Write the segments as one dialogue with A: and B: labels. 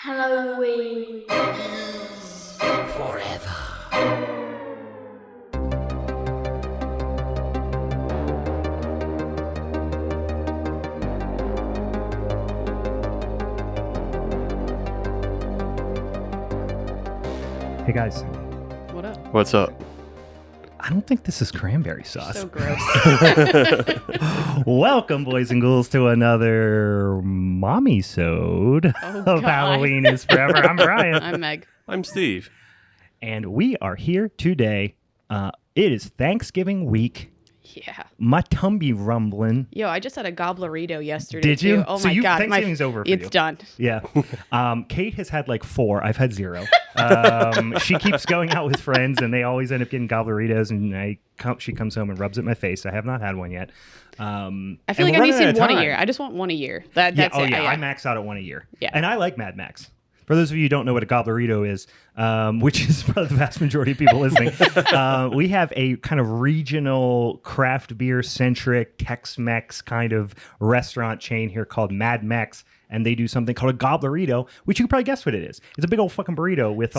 A: Halloween
B: Forever.
C: Hey guys,
D: What up?
E: What's up?
C: I don't think this is cranberry sauce.
D: So gross.
C: Welcome, boys and ghouls, to another Momisode
D: Oh,
C: of
D: God.
C: Halloween is Forever. I'm Brian,
D: I'm Meg.
E: I'm Steve.
C: and we are here today. It is Thanksgiving week.
D: Yeah.
C: My tummy rumbling.
D: Yo, I just had a gobblerito yesterday.
C: Did you?
D: Too. Oh
C: So
D: my
C: you-
D: god,
C: Thanksgiving's over for
D: it's
C: you.
D: done.
C: Yeah. Kate has had like 4. I've had 0. She keeps going out with friends, and they always end up getting gobbleritos, and she comes home and rubs it in my face. I have not had one yet.
D: I feel like I've used one a year. I just want one a year. That's it.
C: I max out at 1 a year.
D: Yeah.
C: And I like Mad Max. For those of you who don't know what a gobblerito is, which is probably the vast majority of people listening, we have a kind of regional craft beer centric Tex-Mex kind of restaurant chain here called Mad Mex. And they do something called a gobblerito, which you can probably guess what it is. It's a big old fucking burrito with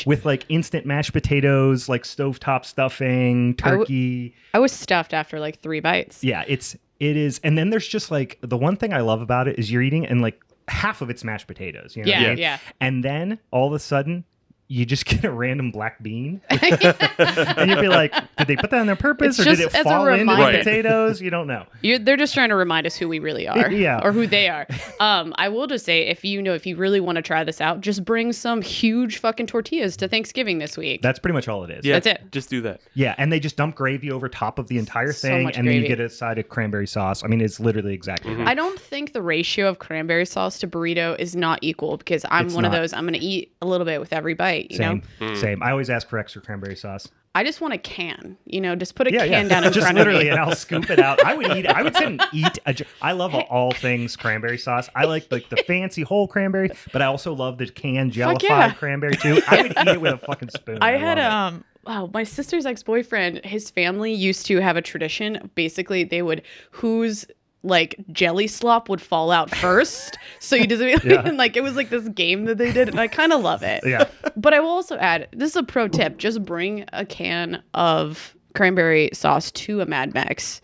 C: with like instant mashed potatoes, like stovetop stuffing, turkey.
D: I was stuffed after like 3 bites.
C: Yeah, it is. And then there's just like the one thing I love about it is you're eating and like half of it's mashed potatoes. You know what I mean?
D: Yeah.
C: And then all of a sudden, you just get a random black bean. And you'd be like, did they put that on their purpose,
D: It's
C: or did
D: just
C: it
D: as a
C: fall into the
D: reminder.
C: potatoes? You don't know.
D: They're just trying to remind us who we really are.
C: Yeah.
D: Or who they are. I will just say, if you really want to try this out, just bring some huge fucking tortillas to Thanksgiving this week.
C: That's pretty much all it is.
E: Yeah,
D: That's it.
E: Just do that.
C: Yeah, and they just dump gravy over top of the entire
D: So
C: thing,
D: much
C: and then you
D: gravy.
C: get a side of cranberry sauce. I mean, it's literally exactly that.
D: I don't think the ratio of cranberry sauce to burrito is not equal, because I'm
C: It's
D: one
C: not.
D: of those, I'm going to eat a little bit with every bite, you know?
C: Same. I always ask for extra cranberry sauce.
D: I just want a can, just put a
C: Yeah,
D: can down in
C: just
D: front
C: literally,
D: of
C: and
D: me.
C: I'll scoop it out. I would sit and eat. I love all things cranberry sauce. I like the fancy whole cranberry, but I also love the canned jellified
D: yeah.
C: cranberry too. I would eat it with a fucking spoon.
D: I had
C: love it.
D: wow, my sister's ex-boyfriend, his family used to have a tradition. Basically, they would whose like jelly slop would fall out first. So you just and like it was like this game that they did, and I kind of love it.
C: Yeah.
D: But I will also add, this is a pro tip: just bring a can of cranberry sauce to a Mad Max.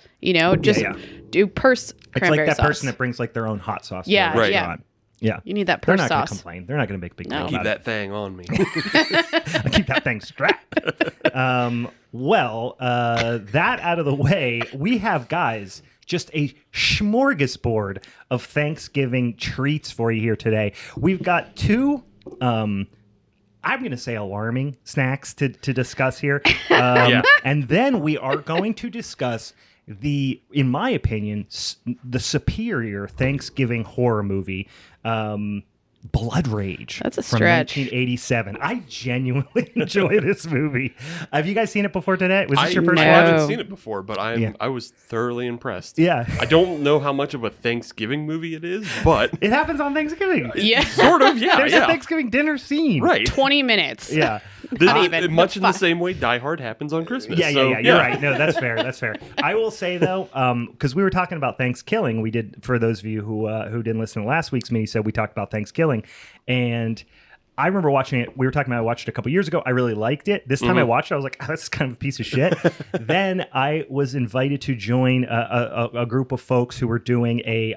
D: Just do purse
C: It's
D: cranberry
C: like that
D: sauce.
C: person that brings like their own hot sauce.
D: Yeah,
C: to a
E: Right.
C: restaurant. Yeah.
D: You need that
C: They're
D: purse
C: not going to
D: sauce.
C: complain. They're not going to make a big deal
D: No.
E: Keep
C: about
E: that thing on me.
C: it. Keep that thing strapped. That out of the way, we have, guys, just a smorgasbord of Thanksgiving treats for you here today. We've got 2 I'm going to say alarming snacks to discuss here. And then we are going to discuss in my opinion, the superior Thanksgiving horror movie, Blood Rage.
D: That's a
C: from
D: stretch.
C: 1987. I genuinely enjoy this movie. Have you guys seen it before today? Was this your first
D: No.
E: I
C: watch?
E: haven't seen it before, but I was thoroughly impressed.
C: Yeah.
E: I don't know how much of a Thanksgiving movie it is, but
C: It happens on Thanksgiving.
D: Yeah.
E: sort of, yeah.
C: There's a Thanksgiving dinner scene.
E: Right.
D: 20 minutes.
C: Yeah.
D: Not even.
E: Much in the
D: But
E: same way Die Hard happens on Christmas.
C: Yeah,
E: So,
C: You're right. No, that's fair. That's fair. I will say though, because we were talking about Thanksgiving, we did, for those of you who didn't listen to last week's mini-sode, we talked about Thanksgiving, and I remember watching it. We were talking about, I watched it a couple years ago. I really liked it. This time I watched it, I was like, oh, that's kind of a piece of shit. Then I was invited to join a group of folks who were doing a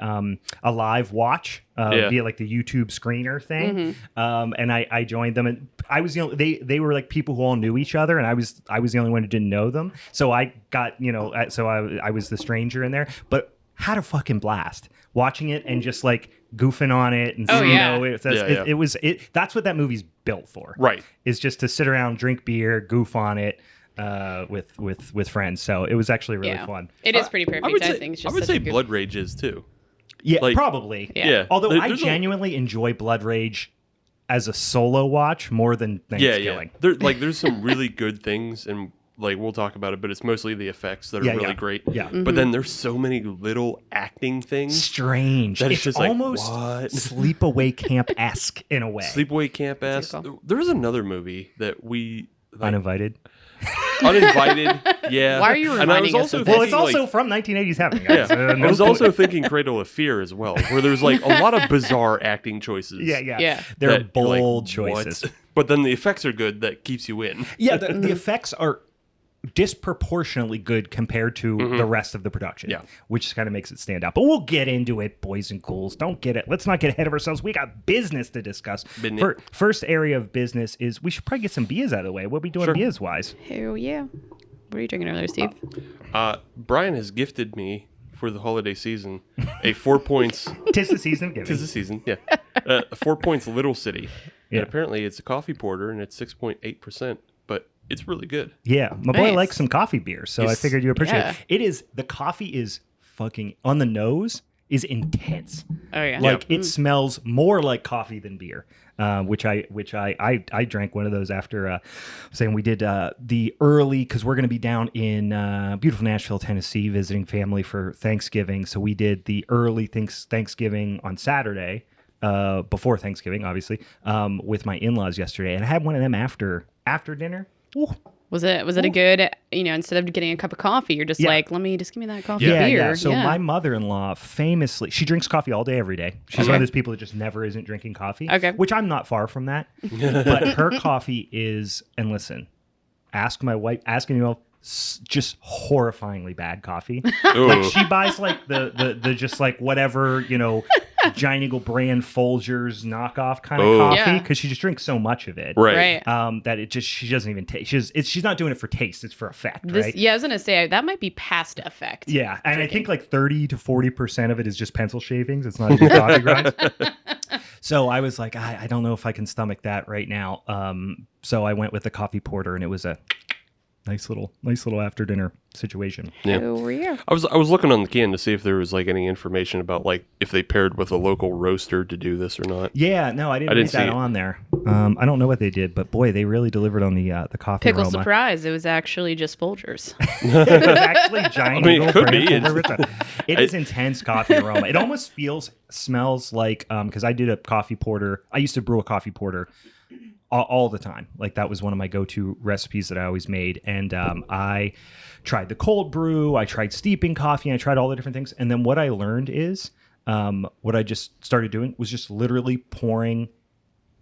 C: live watch via like the YouTube screener thing. And I joined them, and I was they were like people who all knew each other, and I was the only one who didn't know them. So I got, I was the stranger in there, but had a fucking blast watching it and just like goofing on it, and that's what that movie's built for.
E: Right.
C: Is just to sit around, drink beer, goof on it with friends. So it was actually really fun.
D: It is pretty perfect. I think it's just
E: I would
D: such
E: say
D: a good...
E: Blood Rage is too.
C: Yeah,
E: Like-
C: probably.
E: Yeah.
C: Although I
E: There's
C: genuinely enjoy Blood Rage as a solo watch more than Thanksgiving.
E: There's some really good things, and like we'll talk about it, but it's mostly the effects that are really great.
C: Yeah.
E: But then there's so many little acting things.
C: Strange.
E: That
C: It's
E: it's just like,
C: almost
E: what?
C: Sleepaway Camp-esque in a way.
E: Sleepaway Camp ass.
D: That's a good
E: There was another movie that we
C: Uninvited.
E: Uninvited. Yeah.
D: Why are you
E: And I was
D: reminding us
E: also
D: of
C: Well,
E: thinking,
C: it's also
E: like,
C: from 1980s happening.
E: yeah.
C: Guys.
E: I was also thinking Cradle of Fear as well, where there's like a lot of bizarre acting choices.
D: Yeah.
C: They're
E: that you're like,
C: bold
E: "What?"
C: choices.
E: But then the effects are good that keeps you in.
C: Yeah, the effects are disproportionately good compared to the rest of the production.
E: Yeah.
C: Which kind of makes it stand out. But we'll get into it, boys and ghouls. Let's not get ahead of ourselves. We got business to discuss. First area of business is we should probably get some beers out of the way. What are we doing beers wise?
D: Hell yeah. What are you drinking earlier, Steve?
E: Brian has gifted me for the holiday season a 4 points.
C: Tis the season of giving.
E: Tis the season, yeah. 4 points Little City.
C: Yeah.
E: And apparently it's a coffee porter and it's 6.8%, but it's really good.
C: Yeah, my boy
D: Nice.
C: likes some coffee beer, so I figured you appreciate
D: Yeah.
C: it. It is, the coffee is fucking, on the nose, is intense.
D: Oh, yeah.
C: Like it smells more like coffee than beer, which I drank one of those after saying we did the early, because we're going to be down in beautiful Nashville, Tennessee, visiting family for Thanksgiving. So we did the early Thanksgiving on Saturday, before Thanksgiving, obviously, with my in-laws yesterday, and I had one of them after dinner. Ooh.
D: Was it a good, instead of getting a cup of coffee, you're just like, give me that coffee beer.
C: Yeah. So my mother-in-law famously, she drinks coffie all day, every day. She's one of those people that just never isn't drinking coffee.
D: Okay.
C: Which I'm not far from that. But her coffee is, and listen, asking you just horrifyingly bad coffee. Like she buys like the just like whatever, Giant Eagle brand Folgers knockoff kind of coffee, because she just drinks so much of it.
E: Right.
C: That she doesn't even taste. She's not doing it for taste, it's for effect, right?
D: Yeah, I was gonna say that might be past effect.
C: Yeah, and I think like 30 to 40% of it is just pencil shavings. It's not even coffee grinds. So I was like, I don't know if I can stomach that right now. So I went with the coffee porter, and it was a nice little after dinner situation.
E: Yeah.
D: Over here.
E: I was looking on the can to see if there was like any information about like if they paired with a local roaster to do this or not.
C: Yeah, no, I didn't read that on there. I don't know what they did, but boy, they really delivered on the coffee
D: Pickle
C: aroma.
D: surprise! It was actually just Folgers.
C: It was actually Giant Eagle.
E: it could be.
C: It is intense coffee aroma. It almost smells like, because I did a coffee porter. I used to brew a coffee porter all the time. Like that was one of my go-to recipes that I always made. And I tried the cold brew, I tried steeping coffee, and I tried all the different things. And then what I learned is, what I just started doing was just literally pouring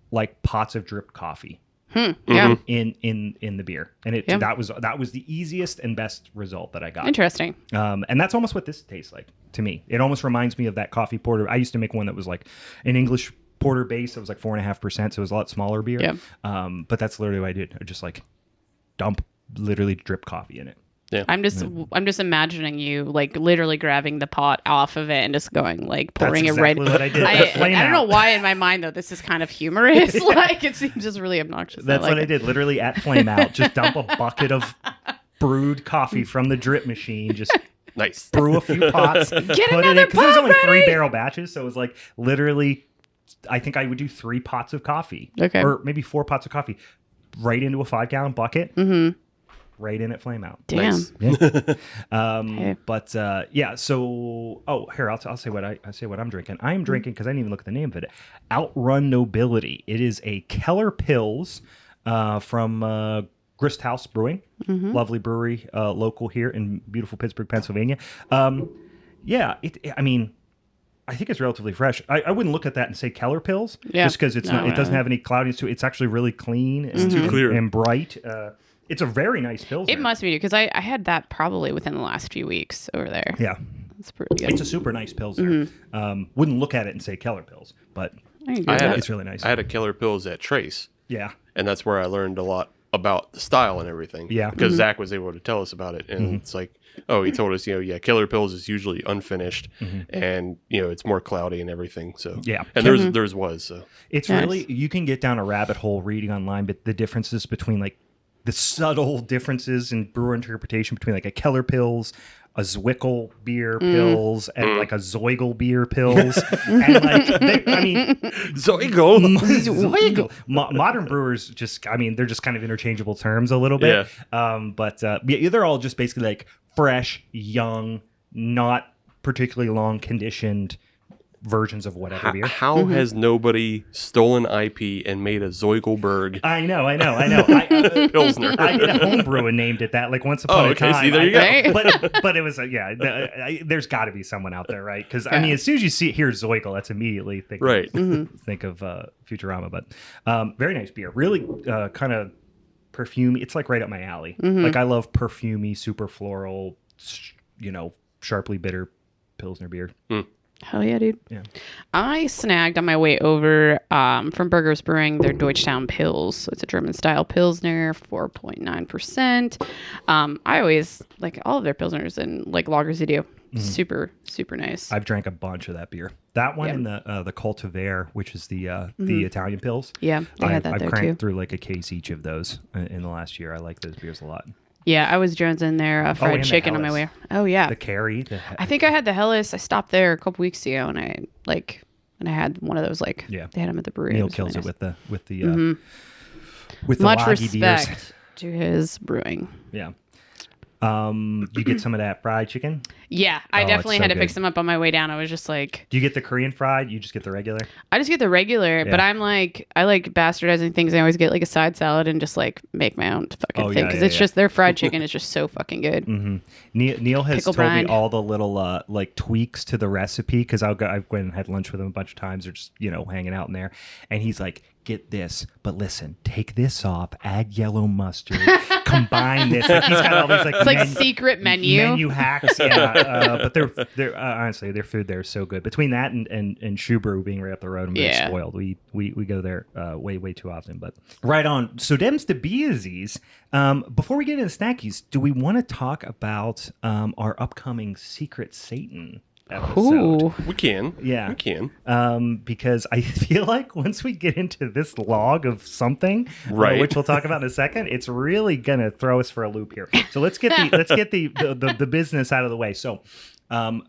C: like pots of drip coffee
D: Yeah.
C: in the beer. And that was the easiest and best result that I got.
D: Interesting.
C: And that's almost what this tastes like to me. It almost reminds me of that coffee porter. I used to make one that was like an English porter base. It was like 4.5%, so it was a lot smaller beer.
D: Yeah.
C: But that's literally what I did. I just like literally drip coffee in it.
E: Yeah.
D: I'm just imagining you like literally grabbing the pot off of it and just going like pouring
C: That's
D: it right.
C: exactly what I did.
D: I don't know why in my mind though this is kind of humorous. Like it seems just really obnoxious.
C: That's what I did. Literally at flame out, just dump a bucket of brewed coffee from the drip machine. Just
E: Nice.
C: brew a few pots.
D: Get
C: put
D: another
C: it in, because it was
D: pot
C: only
D: ready!
C: 3-barrel batches, so it was like literally, I think I would do 3 pots of coffee, or maybe 4 pots of coffee, right into a 5-gallon bucket, right in at flame out.
D: Damn.
E: Nice.
C: Yeah. But so here I'll say what I'm drinking. I am drinking, because I didn't even look at the name of it, Outrun Nobility. It is a Keller Pils from Grist House Brewing, lovely brewery, local here in beautiful Pittsburgh, Pennsylvania. I think it's relatively fresh. I wouldn't look at that and say Keller Pils, just because it doesn't have any cloudiness to it. It's actually really clean and,
E: too clear
C: and bright. It's a very nice Pils.
D: It must be because I had that probably within the last few weeks over there.
C: Yeah,
D: It's pretty good.
C: it's a super nice Pils there. Wouldn't look at it and say Keller Pils, but it's really nice.
E: I had a Keller Pils at Trace.
C: Yeah.
E: And that's where I learned a lot about the style and everything.
C: Yeah.
E: Because Zach was able to tell us about it. And it's like, he told us, Keller Pils is usually unfinished and, it's more cloudy and everything. So,
C: yeah.
E: And theirs was. So.
C: It's really, you can get down a rabbit hole reading online, but the differences between like the subtle differences in brewer interpretation between like a Keller Pils, a Zwickel beer pills, and like a Zeugel beer pills. And like, Zeugel. Modern brewers they're just kind of interchangeable terms a little bit. Yeah. They're all just basically like fresh, young, not particularly long conditioned versions of whatever beer.
E: How has nobody stolen IP and made a Zeugelberg
C: I know.
E: Pilsner?
C: I did a homebrew and named it that like once upon a time.
E: See, there you go.
D: Right?
C: But it was there's got to be someone out there, right? Because I mean, as soon as you hear Zeugel, that's immediately think of Futurama. But very nice beer, really kind of perfumey. It's like right up my alley. Like I love perfumey, super floral, sharply bitter Pilsner beer.
D: Hell yeah, dude.
C: Yeah.
D: I snagged on my way over from Burgers Brewing their Deutschtown Pils. So it's a German style Pilsner, 4.9%. I always like all of their Pilsners and like lagers they do. Super, super nice.
C: I've drank a bunch of that beer. That one and the Cultivar, which is the Italian Pils.
D: Yeah, I had that
C: I've
D: there
C: cranked
D: too.
C: through like a case each of those in the last year. I like those beers a lot.
D: Yeah, I was jonesing their fried
C: and the
D: chicken on my way.
C: Helles.
D: Oh yeah,
C: The Carry.
D: I think I had the Helles. I stopped there a couple weeks ago, and I had one of those. Like,
C: Yeah.
D: They had them at the brewery.
C: Neil
D: was
C: kills
D: really
C: it
D: nice.
C: with the
D: Much
C: laggy beers.
D: respect to his brewing.
C: Yeah. You get some of that fried chicken?
D: Yeah, I
C: Oh,
D: definitely
C: it's so
D: had to
C: good.
D: fix them up on my way down. I was just like,
C: Do you get the Korean fried? You just get the regular?
D: I just get the regular,
C: Yeah.
D: but I like bastardizing things. I always get like a side salad and just like make my own fucking thing because it's just their fried chicken is just so fucking good.
C: Neil has
D: Pickle
C: told
D: brine.
C: me all the little like tweaks to the recipe because I've went and had lunch with him a bunch of times or just hanging out in there, and he's like, get this, but listen, take this off, add yellow mustard, combine this. Like he's got all these like
D: It's like secret menu.
C: hacks. Yeah, but they're honestly their food there is so good. Between that and Shoe Brew being right up the road, I'm very spoiled. We go there way too often. But right on. So Dems to Beesies. Before we get into snackies, do we want to talk about our upcoming Secret Satan episode?
D: Ooh.
E: We can.
C: Yeah.
E: We can.
C: Because I feel like once we get into this log of something,
E: Right.
C: which we'll talk about in a second, it's really gonna throw us for a loop here. So let's get the business out of the way. So.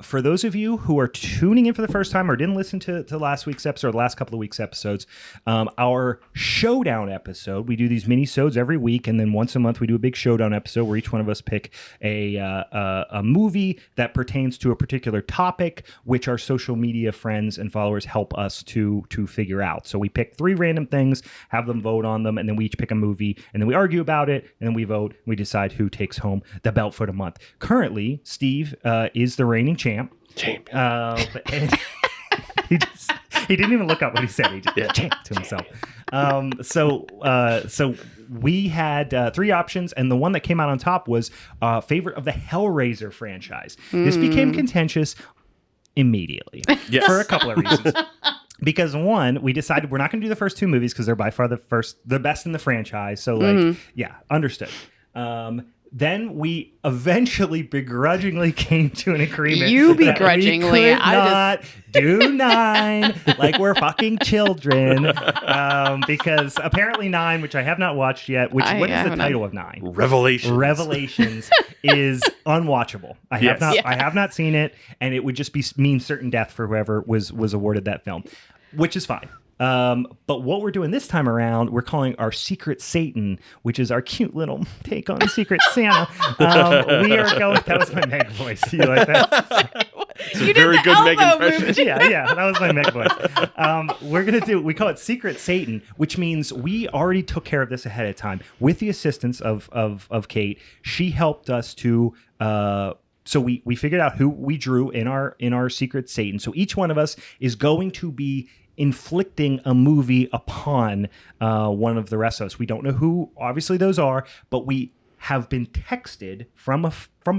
C: For those of you who are tuning in for the first time or didn't listen to last week's episode, or the last couple of weeks' episodes, our Showdown episode, we do these mini-sodes every week, and then once a month we do a big Showdown episode where each one of us pick a movie that pertains to a particular topic, which our social media friends and followers help us to figure out. So we pick 3 random things, have them vote on them, and then we each pick a movie, and then we argue about it, and then we vote, and we decide who takes home the belt for the month. Currently, Steve is the reigning champ. And he didn't even look up what he said. He just champ to himself. So we had 3 options, and the one that came out on top was favorite of the Hellraiser franchise. This became contentious immediately for a couple of reasons. Because one, we decided we're not going to do the first 2 movies because they're by far the best in the franchise. So understood. Then we eventually begrudgingly came to an agreement.
D: You
C: that
D: begrudgingly.
C: we could not do 9 like we're fucking children. Because apparently 9, which I have not watched yet, what is the title of 9? Revelations is unwatchable. I have not seen it, and it would just mean certain death for whoever was awarded that film, which is fine. But what we're doing this time around, we're calling our Secret Satan, which is our cute little take on Secret Santa. We are going. That was my Meg voice. You like that?
E: It's a very good Meg impression.
C: Yeah, that was my Meg voice. We call it Secret Satan, which means we already took care of this ahead of time with the assistance of Kate. She helped us to. So we figured out who we drew in our Secret Satan. So each one of us is going to be inflicting a movie upon one of the rest of us. We don't know who, obviously, those are, but we have been texted from a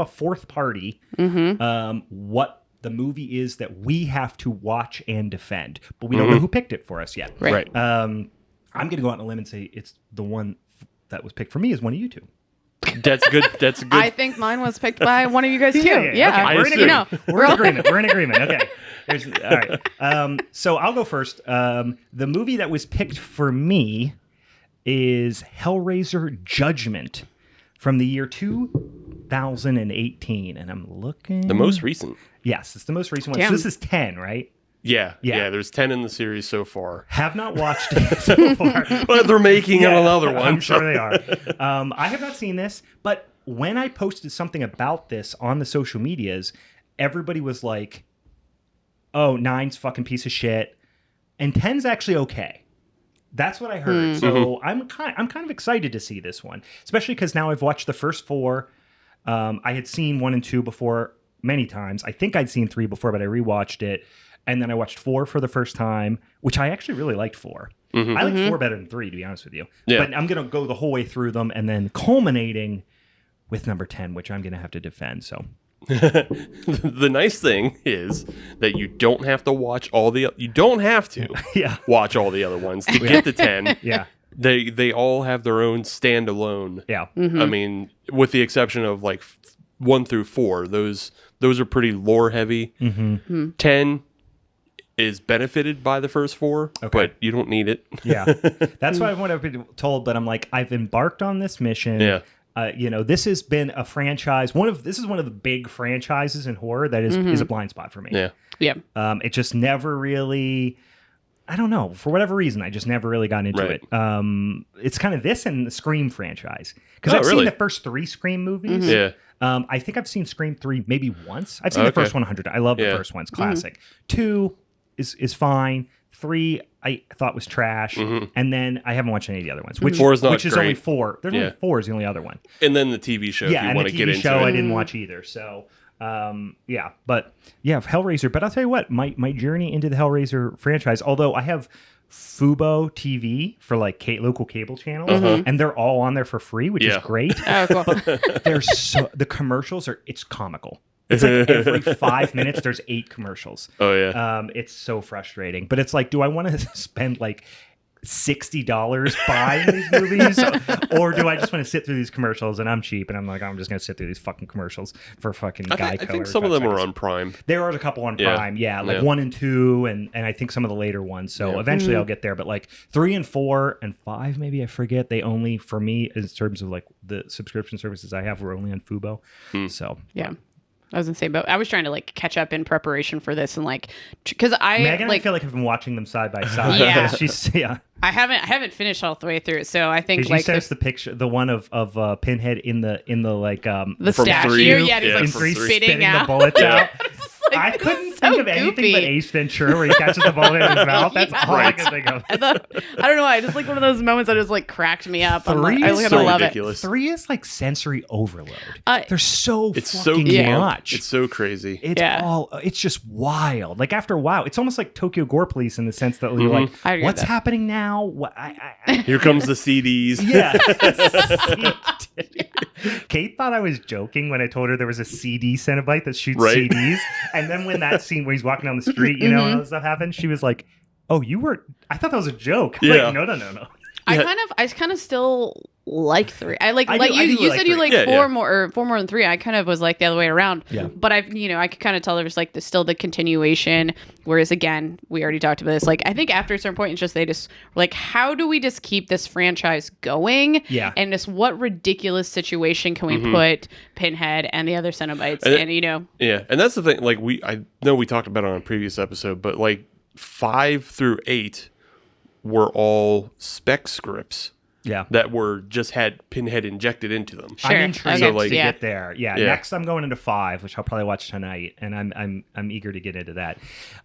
C: fourth party what the movie is that we have to watch and defend, but we don't know who picked it for us yet.
E: Right.
C: I'm going to go out on a limb and say it's the one that was picked for me is one of you 2.
E: That's good. That's good.
D: I think mine was picked by one of you guys too.
C: Yeah.
E: Okay.
C: We're in agreement. We're in agreement. Okay. All right. So I'll go first. The movie that was picked for me is Hellraiser Judgment from the year 2018, and I'm looking.
E: The most recent.
C: Yes, it's the most recent one.
D: Damn.
C: So this is 10, right?
E: Yeah. There's 10 in the series so far.
C: Have not watched it so far.
E: But they're making another one.
C: I'm sure they are. I have not seen this, but when I posted something about this on the social medias, everybody was like, oh, 9's fucking piece of shit, and 10's actually okay. That's what I heard. So I'm kind of excited to see this one, especially because now I've watched the first 4. I had seen 1 and 2 before many times. I think I'd seen 3 before, but I rewatched it. And then I watched 4 for the first time, which I actually really liked 4. I like 4 better than 3, to be honest with you.
E: Yeah.
C: But I'm going to go the whole way through them and then culminating with number 10, which I'm going to have to defend. So
E: The nice thing is that you don't have to watch all the. You don't have to watch all the other ones to get to 10.
C: Yeah.
E: They all have their own standalone.
C: Yeah.
E: I mean, with the exception of like 1 through 4, those are pretty lore heavy. 10 is benefited by the first 4, but you don't need it.
C: Yeah. That's what I've been told, but I'm like, I've embarked on this mission.
E: Yeah.
C: This has been a franchise. This is one of the big franchises in horror that is a blind spot for me.
E: Yeah.
D: Yeah.
C: It just never really, I don't know, for whatever reason, I just never really got into it. It's kind of this and the Scream franchise. Because I've seen the first 3 Scream movies.
E: Yeah.
C: I think I've seen Scream 3 maybe once. I've seen the first 100. I love the first one. It's classic. 2 is fine. 3 I thought was trash. And then I haven't watched any of the other ones. Which
E: 4 is not
C: which is
E: great.
C: only 4. There's only 4 is the only other one.
E: And then the TV show, if you want to get into
C: show
E: it.
C: I didn't watch either. So, Hellraiser. But I'll tell you what, my journey into the Hellraiser franchise, although I have Fubo TV for like local cable channels, and they're all on there for free, which is great.
D: Oh, cool.
C: The commercials it's comical. It's like every 5 minutes there's 8 commercials.
E: Oh yeah.
C: It's so frustrating. But it's like, do I want to spend like $60 buying these movies, or do I just want to sit through these commercials? And I'm cheap, and I'm like, I'm just going to sit through these fucking commercials for fucking Geico.
E: I think some of them are on Prime.
C: There are a couple on Prime, like 1 and 2, and I think some of the later ones. So eventually I'll get there. But like 3 and 4 and 5, maybe I forget. They only, for me, in terms of like the subscription services I have, were only on Fubo. So
D: yeah. I was gonna say, but I was trying to like catch up in preparation for this, and like, because
C: Megan,
D: like,
C: I feel like I've been watching them side by side.
D: Yeah. I haven't finished all the way through it, so I think
C: like you sent us the picture, the one of Pinhead in the like
D: the
E: from
D: statue,
E: 3.
D: he's like spitting out
C: the bullets out.
D: Like,
C: I couldn't
D: so
C: think of anything
D: goofy.
C: but Ace Ventura where he catches the bullet in his mouth. That's all I can think of.
D: I don't know why. Just like one of those moments that just like cracked me up. I'm like,
C: 3
D: I
C: is
E: so
D: love
E: ridiculous.
C: 3 is like sensory overload. There's
E: It's so
C: fucking
E: camp.
C: much.
E: It's so crazy.
C: It's just wild. Like after a while, it's almost like Tokyo Gore Police in the sense that you're like, what's happening now?
E: Here comes the CDs.
C: Yeah. Kate thought I was joking when I told her there was a CD Cenobite that shoots CDs. And then when that scene where he's walking down the street, when all that stuff happened, she was like, oh, I thought that was a joke. I'm like, no.
D: I kind of still like 3. You said you like
E: 3.
D: 4 more than 3. I kind of was like the other way around.
C: Yeah.
D: But I could kind of tell there was like still the continuation. Whereas again, we already talked about this. Like I think after a certain point, it's just they just were like, how do we just keep this franchise going?
C: Yeah.
D: And just what ridiculous situation can we put Pinhead and the other Cenobites in?
E: Yeah, and that's the thing. Like I know we talked about it on a previous episode, but like 5 through 8 were all spec scripts.
C: Yeah.
E: That had Pinhead injected into them.
D: Sure.
C: I'm intrigued
E: So, like,
C: to get there. Yeah. Next I'm going into 5, which I'll probably watch tonight, and I'm eager to get into that.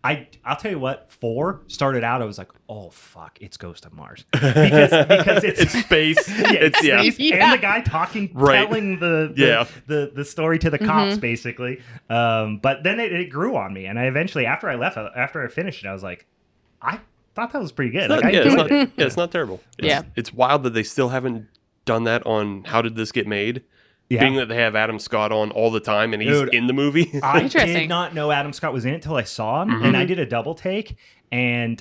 C: I'll tell you what, 4 started out, I was like, oh fuck, it's Ghost of Mars. Because it's
E: space.
C: it's space, and the guy talking, telling the story to the cops, basically. But then it grew on me, and I eventually, after I finished it, I was like, I thought that was pretty good.
E: It's not terrible. It's wild that they still haven't done that on How Did This Get Made? Yeah. Being that they have Adam Scott on all the time and he's in the movie.
C: I did not know Adam Scott was in it until I saw him, and I did a double take, and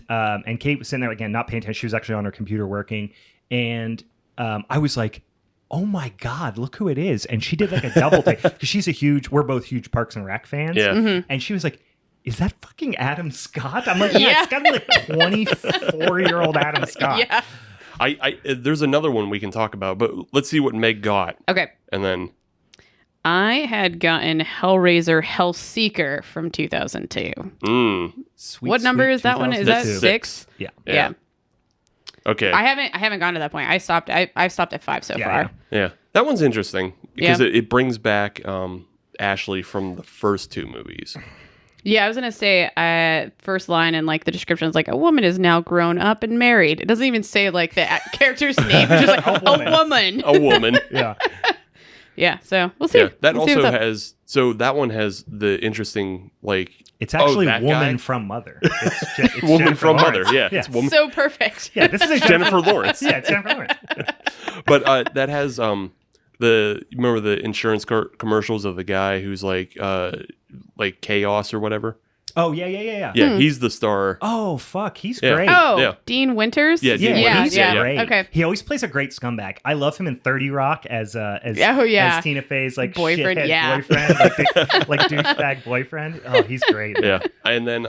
C: Kate was sitting there again, not paying attention. She was actually on her computer working, and I was like, oh my God, look who it is. And she did like a double take because we're both huge Parks and Rec fans.
E: Yeah.
C: And she was like, is that fucking Adam Scott? I'm like, yeah. It's got to be like 24-year-old Adam Scott.
D: Yeah.
E: There's another one we can talk about, but let's see what Meg got.
D: Okay.
E: And then
D: I had gotten Hellraiser Hellseeker from 2002. What number is that one? Is that 6?
C: Yeah.
E: Okay.
D: I haven't gone to that point. I stopped at 5 so far.
E: Yeah. That one's interesting because it brings back Ashley from the first 2 movies.
D: Yeah, I was gonna say, first line in like the description is like, a woman is now grown up and married. It doesn't even say like the character's name. It's just like a woman.
E: A woman.
C: Yeah.
D: Yeah. So we'll see.
E: Yeah, that
D: We'll see
E: also
D: what's up.
E: has. So that one has the interesting like.
C: It's actually
E: that
C: Woman
E: guy?
C: from Mother. It's
E: Woman
C: Jennifer
E: from
C: Lawrence.
E: Mother. Yeah, it's woman.
D: So perfect.
C: Yeah, this is a
E: Jennifer Lawrence.
C: Yeah, it's Jennifer Lawrence.
E: But that has you remember the insurance commercials of the guy who's like Chaos or whatever.
C: Oh yeah.
E: Yeah, he's the star.
C: Oh fuck, he's
E: Yeah.
C: great.
D: Oh,
E: Yeah.
D: Dean Winters.
E: Yeah, Dean
C: Yeah,
E: Winters.
C: he's
E: Yeah.
C: great.
D: Okay.
C: He always plays a great scumbag. I love him in 30 Rock as
D: Oh, yeah.
C: as Tina Fey's like
D: Boyfriend,
C: shithead
D: yeah.
C: boyfriend, like douchebag boyfriend. Oh, he's great.
E: Yeah, and then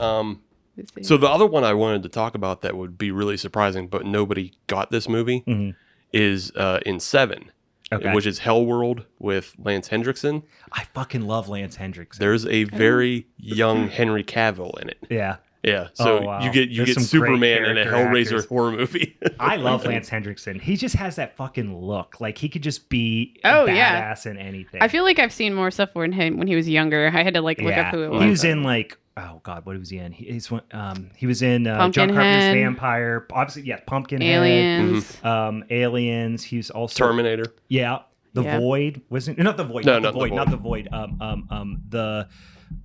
E: so the other one I wanted to talk about that would be really surprising, but nobody got this movie is in Seven, which is Hellworld with Lance Hendrickson.
C: I fucking love Lance Hendrickson.
E: There's a very young Henry Cavill in it.
C: Yeah.
E: Yeah, so
C: Oh, wow.
E: you get
C: There's some
E: Superman
C: great
E: in a
C: character
E: Hellraiser
C: actors.
E: horror movie.
C: I love Lance Hendrickson. He just has that fucking look. Like he could just be
D: Oh,
C: badass
D: yeah.
C: in anything.
D: I feel like I've seen more stuff when he was younger. I had to like look up who it was.
C: He was in like God, what was he in? He was in John
D: Pumpkinhead.
C: Carpenter's Vampire. Obviously, yeah, Pumpkinhead.
D: Aliens.
C: Aliens. He's also
E: Terminator.
C: Yeah, The
D: Yeah.
C: Void wasn't not the Void.
E: No,
C: not the Void. The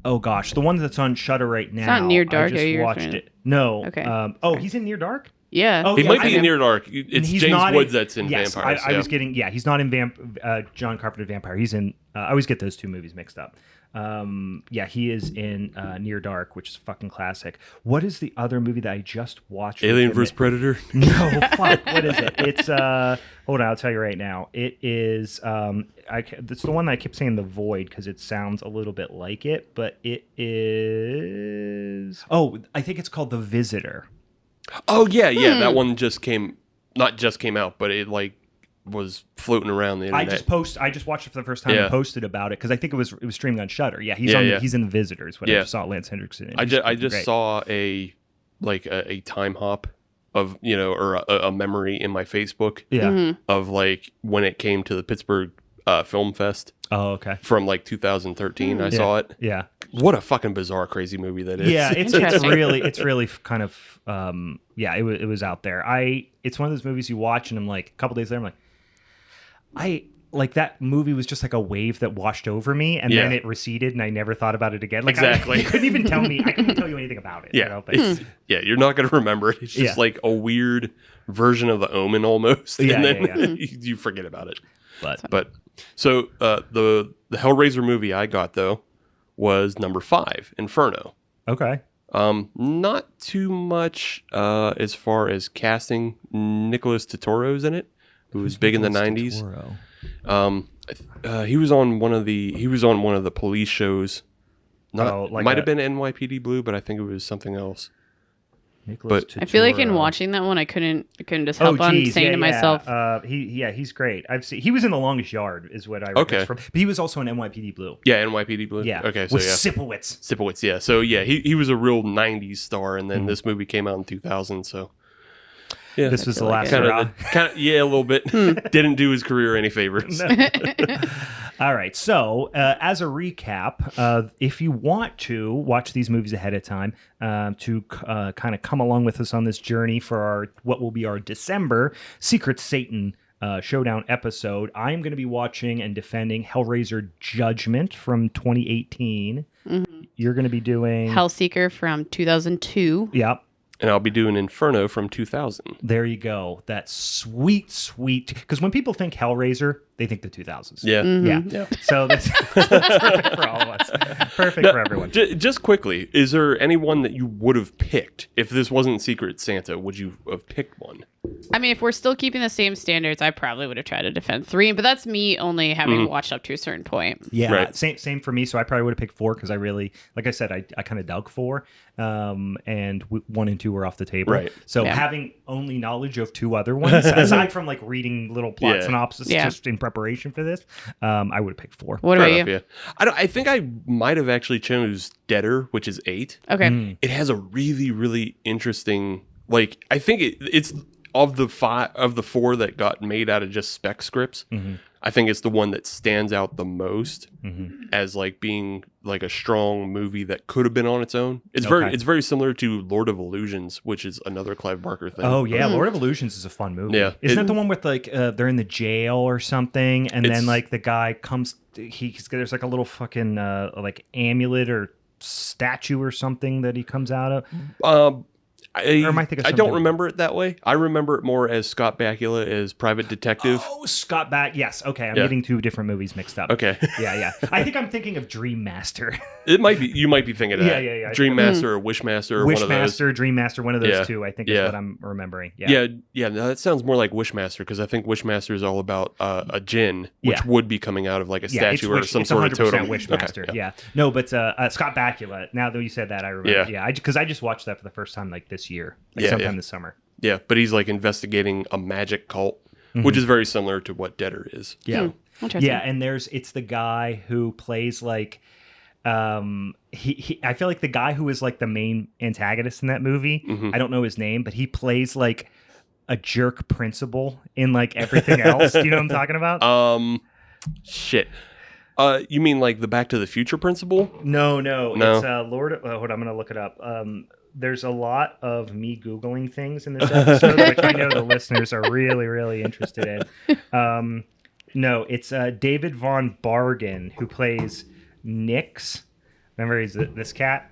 C: oh gosh, the one that's on Shutter right now.
D: not Near Dark,
C: I just
D: are you
C: watched
D: referring to?
C: it. No.
D: Okay.
C: He's in Near Dark.
D: Yeah.
C: Oh,
E: He
C: yeah,
E: might
C: I
E: be in
C: know.
E: Near Dark.
C: And
E: It's
C: he's
E: James
C: not
E: Woods
C: in,
E: that's in
C: yes,
E: Vampires.
C: I was getting. Yeah, he's not in John Carpenter Vampire. He's in. I always get those two movies mixed up. He is in Near Dark, which is a fucking classic. What is the other movie that I just watched? with
E: Alien
C: him?
E: vs. Predator.
C: No, fuck. What is it? It's hold on, I'll tell you right now. It is it's the one that I kept saying The Void because it sounds a little bit like it, but it is. Oh, I think it's called The Visitor.
E: Oh yeah, that one not just came out, but it like was floating around the internet.
C: I just watched it for the first time and posted about it because I think it was streaming on Shudder. Yeah, he's he's in The Visitors. What I just saw Lance Hendrickson in.
E: I just saw a time hop of or a memory in my Facebook of like when it came to the Pittsburgh Film Fest.
C: Oh, okay.
E: From like 2013, I saw it.
C: Yeah.
E: What a fucking bizarre, crazy movie that is.
C: Yeah, it's
D: Interesting.
C: really kind of it was out there. It's one of those movies you watch and I'm like a couple days later I'm like that movie was just like a wave that washed over me and then it receded and I never thought about it again. Like
E: Exactly.
C: I couldn't even tell you anything about it.
E: Yeah, you're not gonna remember it. It's just like a weird version of The Omen almost, and then you forget about it. But so the Hellraiser movie I got though was number 5, Inferno.
C: Okay.
E: Not too much as far as casting. Nicholas Totoro's in it, who was big in the 90s. He was on one of the police shows. Might have been NYPD Blue, but I think it was something else.
D: I feel like in watching that one, I couldn't just help on saying to myself,
C: he's great. He was in The Longest Yard, is what I remember from. But he was also in NYPD Blue.
E: Yeah, NYPD Blue.
C: Yeah,
E: okay, so
C: with Sipowicz.
E: Yeah, so yeah, he was a real '90s star, and then this movie came out in 2000. So yeah,
C: this was the last
E: kind of a little bit. Didn't do his career any favors.
C: All right. So, as a recap, if you want to watch these movies ahead of time to kind of come along with us on this journey for what will be our December Secret Satan Showdown episode, I'm going to be watching and defending Hellraiser Judgment from 2018. Mm-hmm. You're going to be doing
D: Hellseeker from 2002.
C: Yep.
E: And I'll be doing Inferno from 2000.
C: There you go. That sweet. Because when people think Hellraiser, they think the 2000s.
E: Yeah.
D: Mm-hmm.
C: Yeah. So that's perfect for all of us. Perfect for everyone.
E: Just quickly, is there anyone that you would have picked if this wasn't Secret Santa? Would you have picked one?
D: I mean, if we're still keeping the same standards, I probably would have tried to defend 3, but that's me only having watched up to a certain point.
C: Yeah,
E: right.
C: Same for me. So I probably would have picked 4 because I really, like I said, I kind of dug 4, and 1 and 2 were off the table.
E: Right.
C: So having only knowledge of 2 other ones, aside from like reading little plot synopsis just in preparation for this, I would have picked 4.
D: What
E: Fair
D: about
E: enough,
D: you?
E: Yeah. I think I might have actually chose Deader, which is 8.
D: Okay.
E: It has a really, really interesting. Like I think it's of the 4 that got made out of just spec scripts. I think it's the one that stands out the most as like being like a strong movie that could have been on its own. It's very similar to Lord of Illusions, which is another Clive Barker thing.
C: Oh yeah, Lord of Illusions is a fun movie.
E: Yeah,
C: isn't that the one with like they're in the jail or something, and then like the guy comes, there's like a little fucking like amulet or statue or something that he comes out of.
E: I don't remember it that way. I remember it more as Scott Bakula as private detective.
C: Oh, Scott Yes. Okay. I'm getting two different movies mixed up.
E: Okay.
C: Yeah. I think I'm thinking of Dream Master.
E: It might be. You might be thinking of that.
C: Yeah.
E: Dream Master or Wish Master or one of those.
C: Wishmaster, Dream Master, one of those two, I think is what I'm remembering. Yeah.
E: No, that sounds more like Wishmaster because I think Wishmaster is all about a djinn, which would be coming out of like a statue or some sort of totem.
C: Wishmaster. Okay, yeah. No, but Scott Bakula. Now that you said that, I remember. Yeah. Because I just watched that for the first time like this year, sometime this summer.
E: Yeah, but he's like investigating a magic cult, which is very similar to what Deader is.
C: Yeah. Yeah, and it's the guy who plays like I feel like the guy who is like the main antagonist in that movie, I don't know his name, but he plays like a jerk principal in like everything else. Do you know what I'm talking about?
E: Shit. You mean like the Back to the Future principal?
C: No. It's Lord. Hold on, I'm gonna look it up. There's a lot of me Googling things in this episode, which I know the listeners are really, really interested in. No, it's David Von Bargen who plays Nix. Remember, he's this cat.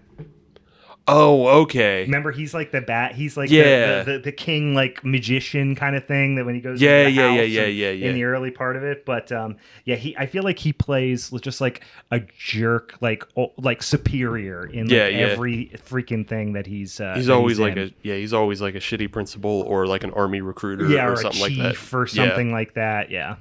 E: Oh, okay.
C: Remember, he's like the bat. He's like the king, like magician kind of thing. That when he goes
E: in
C: the early part of it. But I feel like he plays just like a jerk, like superior in every freaking thing that he's.
E: He's always like a shitty principal or like an army recruiter or something like that,
C: or something like that. Yeah.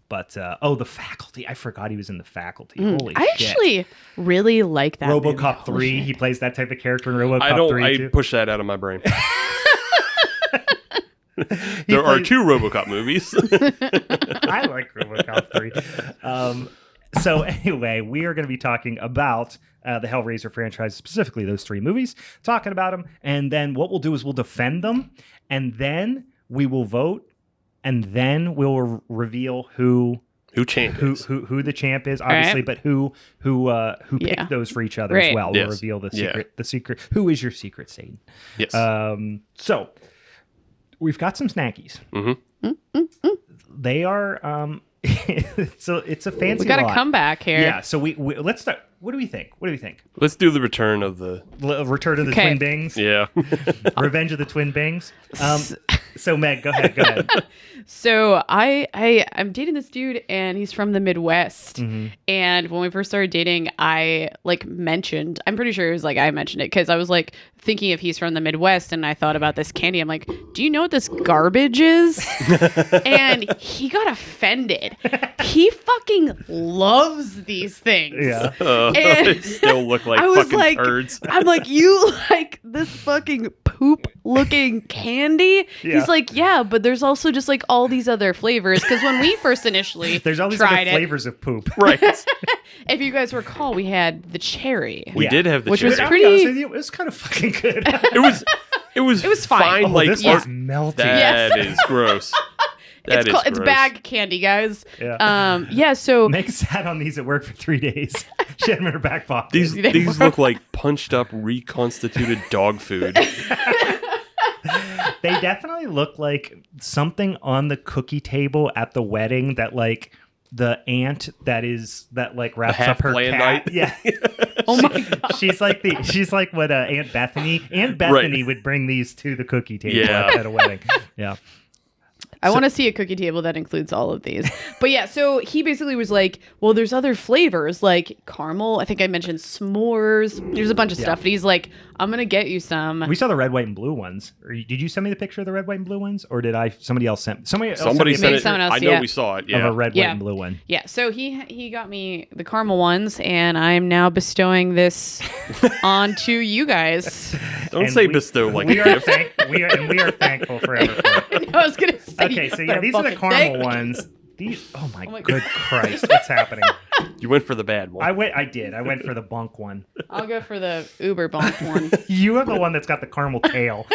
C: But the Faculty. I forgot he was in the Faculty. Holy shit.
D: I actually really like that
C: RoboCop 3. He plays that type of character in RoboCop 3 too.
E: I push that out of my brain. There are two RoboCop movies.
C: I like RoboCop 3. So anyway, we are going to be talking about the Hellraiser franchise, specifically those three movies, talking about them. And then what we'll do is we'll defend them, and then we will vote. And then we'll reveal who the champ is, obviously, but who picked those for each other as well. We'll reveal the secret. The secret. Who is your secret, Satan?
E: Yes.
C: So we've got some snackies. They are. So it's a fancy.
D: We got
C: lot.
D: a comeback here.
C: Yeah. So we let's start. What do we think?
E: Let's do the return of the
C: Twin Bings.
E: Yeah.
C: Revenge of the Twin Bings. So Meg, go ahead.
D: So I'm dating this dude, and he's from the Midwest. And when we first started dating, I mentioned, I'm pretty sure it was I mentioned it because I was thinking if he's from the Midwest, and I thought about this candy. I'm like, do you know what this garbage is? And he got offended. He fucking loves these things.
C: Yeah.
D: And
E: they still look like fucking turds.
D: I'm like, you like this fucking poop looking candy?
C: Yeah.
D: He's like, yeah, but there's also just all these other flavors. Because when we first initially
C: there's all these other flavors of poop.
E: Right.
D: If you guys recall, we had the cherry.
E: We did have the
D: which
E: cherry.
D: was pretty.
C: It was kind of fucking good.
E: It was fine.
C: Oh, this was melty.
E: That is gross.
D: It's bag candy, guys.
C: Yeah.
D: So
C: Meg sat on these at work for 3 days. She had them in her back pocket.
E: These look like punched up, reconstituted dog food.
C: They definitely look like something on the cookie table at the wedding that the aunt that wraps up her cat. Yeah.
D: Oh my god.
C: She's like what Aunt Bethany. Aunt Bethany would bring these to the cookie table at a wedding. Yeah.
D: I want to see a cookie table that includes all of these. But yeah, so he basically was like, well, there's other flavors like caramel. I think I mentioned s'mores. There's a bunch of stuff. But he's like, I'm going to get you some.
C: We saw the red, white, and blue ones. Did you send me the picture of the red, white, and blue ones? Or did somebody else sent
E: Somebody sent it.
D: Someone else,
E: I know we saw it. Yeah.
C: Of a red, white, and blue one.
D: Yeah, so he got me the caramel ones, and I'm now bestowing this onto you guys.
E: Don't say bestow like
C: we are thankful forever for it.
D: I was going to say.
C: Okay, so yeah, these are the caramel ones. These, oh my good Christ, what's happening?
E: You went for the bad one.
C: I did. I went for the bunk one.
D: I'll go for the uber bunk one.
C: You have the one that's got the caramel tail.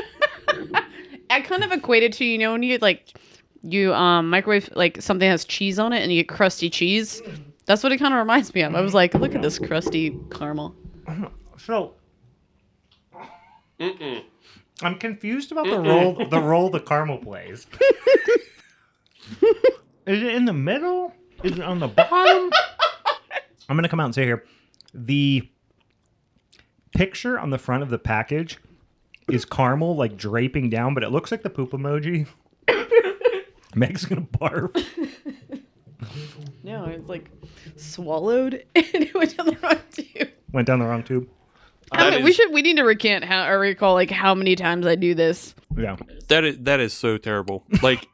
D: I kind of equated to, when you you microwave like something that has cheese on it and you get crusty cheese. That's what it kind of reminds me of. I was like, look at this crusty caramel.
C: So, I'm confused about the role the caramel plays. Is it in the middle? Is it on the bottom? I'm going to come out and say here, the picture on the front of the package is caramel like draping down, but it looks like the poop emoji. Meg's going to barf.
D: No, it's like swallowed and it went down the wrong tube.
C: Went down the wrong tube.
D: We need to recant or recall like how many times I do this.
C: Yeah.
E: That is so terrible. Like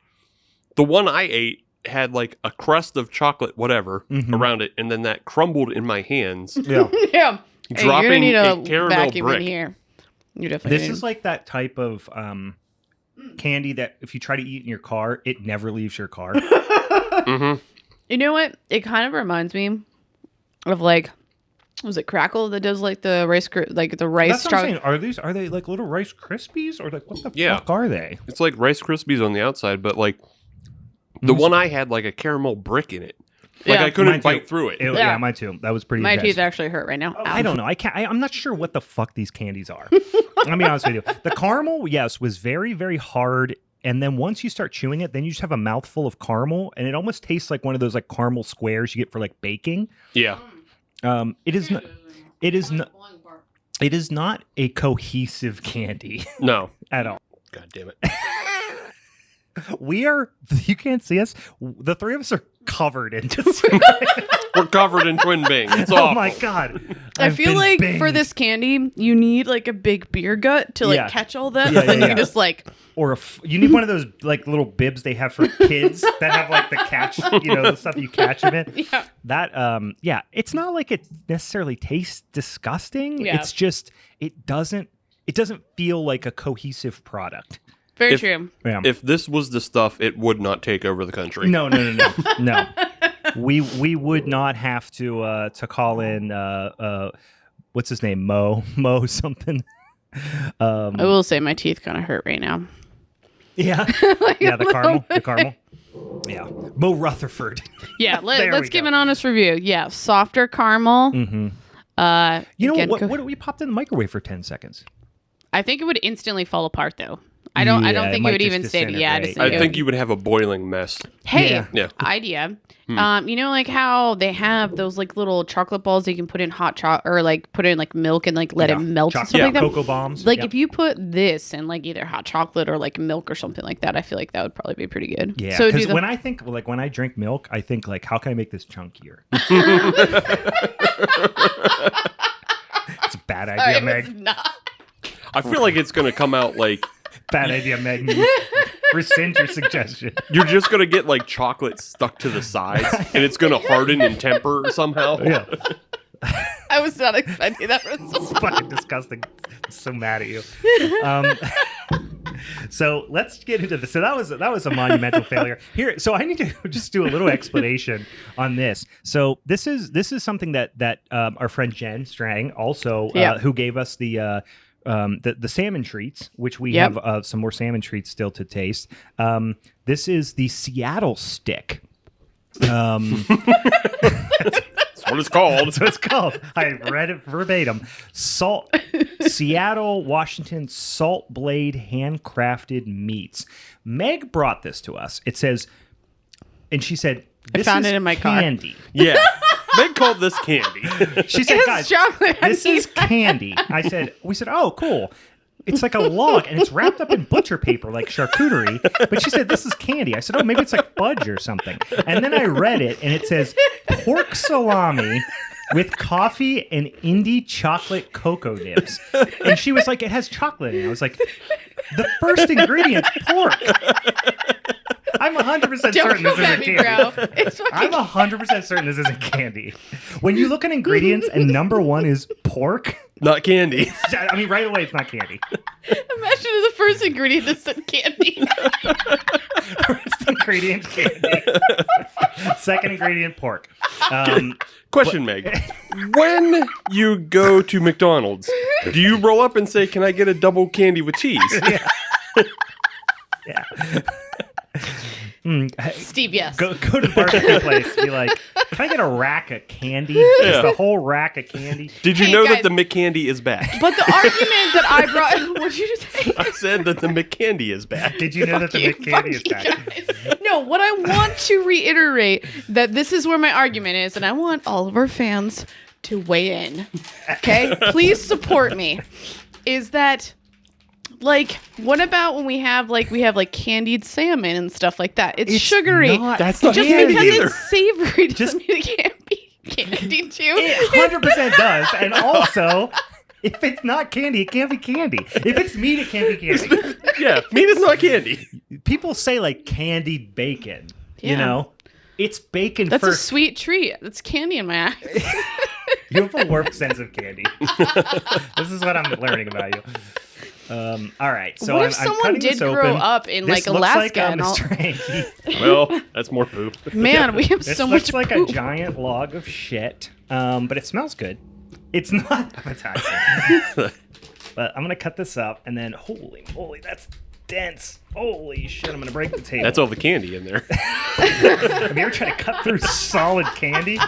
E: the one I ate had like a crust of chocolate, whatever, around it, and then that crumbled in my hands.
C: Yeah.
D: Yeah.
E: Dropping
D: hey, you're gonna need
E: a caramel
D: vacuum
E: brick.
D: in here. You definitely.
C: This is like that type of candy that if you try to eat in your car, it never leaves your car.
D: You know what? It kind of reminds me of like, was it Crackle that does like the rice, the rice?
C: That's what I'm saying. Are they like little Rice Krispies or like what the fuck are they?
E: It's like Rice Krispies on the outside, but like the one I had like a caramel brick in it. Like I couldn't bite through it.
C: Yeah, mine too. That was pretty.
D: My
C: intense.
D: teeth actually hurt right now.
C: I don't know. I'm not sure what the fuck these candies are. I'll be honest with you. The caramel, yes, was very, very hard. And then once you start chewing it, then you just have a mouthful of caramel, and it almost tastes like one of those like caramel squares you get for like baking.
E: Yeah.
C: It is not. It is not. It is not a cohesive candy.
E: No.
C: At all.
E: God damn it.
C: We are. You can't see us. The three of us are covered in.
E: We're covered in Twin Bing. It's awful.
C: Oh my god!
D: I feel like for this candy, you need like a big beer gut to like catch all that. And you just like.
C: Or you need one of those like little bibs they have for kids that have like the catch, the stuff you catch them in.
D: Yeah.
C: That, it's not like it necessarily tastes disgusting.
D: Yeah.
C: It's just it doesn't feel like a cohesive product.
D: Very true.
C: Yeah.
E: If this was the stuff, it would not take over the country.
C: No. We would not have to call in what's his name, Mo something.
D: I will say my teeth kind of hurt right now.
C: Yeah. Yeah, the caramel. Yeah. Mo Rutherford.
D: Yeah, let's give an honest review. Yeah, softer caramel.
C: Mm-hmm. What we popped in the microwave for 10 seconds.
D: I think it would instantly fall apart though. I don't think it would even stay. Yeah,
E: I think you would have a boiling mess.
D: Hey,
E: yeah.
D: Idea. You know, like how they have those like little chocolate balls you can put in hot chocolate or like put in like milk and like let it melt and stuff like that.
C: Cocoa bombs.
D: Like if you put this in like either hot chocolate or like milk or something like that, I feel like that would probably be pretty good.
C: Yeah. So because when I drink milk, I think like, how can I make this chunkier? It's a bad idea, Meg.
D: It's not.
E: I feel like it's going to come out like.
C: Bad idea, Meg. Rescind your suggestion.
E: You're just going to get like chocolate stuck to the sides and it's going to harden and temper somehow.
C: Yeah.
D: I was not expecting that result.
C: It's fucking disgusting. I'm so mad at you. So let's get into this. So that was a monumental failure. Here, so I need to just do a little explanation on this. So this is something that our friend Jen Strang also who gave us the salmon treats, which we have some more salmon treats still to taste. This is the Seattle stick. That's
E: what it's called.
C: That's what it's called. I read it verbatim. Seattle, Washington salt blade handcrafted meats. Meg brought this to us. It says, and she said, "This
D: I found
C: is
D: it in my
C: candy."
D: car.
E: Yeah. Meg called this candy.
C: She said,
D: It's
C: "Guys,
D: chocolate.
C: this is candy." We said, "Oh, cool. It's like a log and it's wrapped up in butcher paper like charcuterie." But she said, "This is candy." I said, "Oh, maybe it's like fudge or something." And then I read it and it says pork salami with coffee and indie chocolate cocoa nibs. And she was like, "It has chocolate in it." I was like, "The first ingredient's pork." I'm 100% certain this isn't candy. I'm 100% certain this isn't candy. When you look at ingredients and number one is pork,
E: not candy.
C: I mean, right away, it's not candy.
D: Imagine the first ingredient that said candy.
C: First ingredient, candy. Second ingredient, pork.
E: Question, Meg. When you go to McDonald's, do you roll up and say, "Can I get a double candy with cheese?"
C: Yeah.
D: Steve, yes.
C: Go to the barbecue place. Be like, can I get a rack of candy? Just the whole rack of candy.
E: Did you know that the McCandy is back?
D: But the argument that I brought, what did you say?
E: I said that the McCandy is back.
C: Did you know that the McCandy is back?
D: No, what I want to reiterate that this is where my argument is, and I want all of our fans to weigh in. Okay? Please support me. Is that like, what about when we have candied salmon and stuff like that? It's sugary.
C: That's
D: just
C: candy
D: because
C: either.
D: it's savory doesn't mean it can't be candy too.
C: It 100% does. And also, if it's not candy, it can't be candy. If it's meat, it can't be candy.
E: Yeah, meat is not candy.
C: People say like candied bacon.
D: Yeah.
C: You know, it's bacon.
D: That's
C: first.
D: a sweet treat. That's candy in my eyes.
C: You have a warped sense of candy. This is what I'm learning about you. All right. So
D: what if someone did grow up in like Alaska and all?
E: Well, that's more poop.
D: Man, we have so much
C: poop. Looks like
D: poop.
C: a giant log of shit. But it smells good. It's not appetizing. But I'm gonna cut this up, and then holy moly, that's dense. Holy shit, I'm gonna break the table.
E: That's all the candy in there.
C: Have you ever tried to cut through solid candy?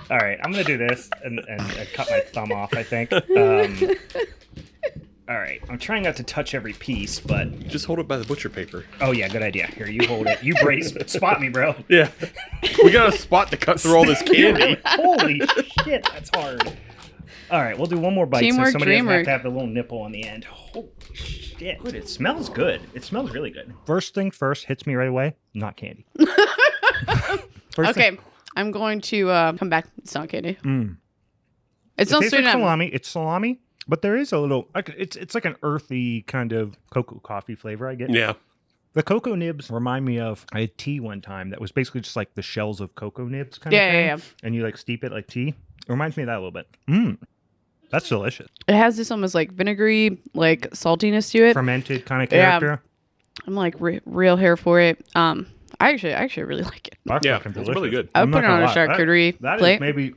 C: All right, I'm gonna do this and cut my thumb off, I think. All right, I'm trying not to touch every piece, but
E: Just hold it by the butcher paper.
C: oh yeah, good idea. Here, you hold it. You brace, spot me, bro.
E: Yeah. We got a spot to cut through all this candy.
C: Holy shit, that's hard. All right, we'll do one more bite
D: Teamwork,
C: so somebody doesn't have
D: dreamwork.
C: to have the little nipple on the end. Holy shit. Dude, it smells good. It smells really good. First thing first, hits me right away, not candy.
D: Okay, I'm going to come back. It's not candy. It's
C: It
D: not
C: tastes
D: sweet
C: like
D: enough.
C: salami. It's salami, but there is a little, it's like an earthy kind of cocoa coffee flavor I get.
E: Yeah.
C: The cocoa nibs remind me of, I had tea one time that was basically just like the shells of cocoa nibs kind of thing.
D: Yeah.
C: And you like steep it like tea. It reminds me of that a little bit. That's delicious.
D: It has this almost like vinegary, like saltiness to it.
C: Fermented kind of character.
D: I'm like real here for it. I actually really like it.
C: That's
E: Yeah,
C: fucking
E: it's
C: delicious.
E: really good.
D: I
C: I'm
D: would put
C: not
D: it on a
C: gonna lie.
D: charcuterie
C: That
D: plate.
C: is maybe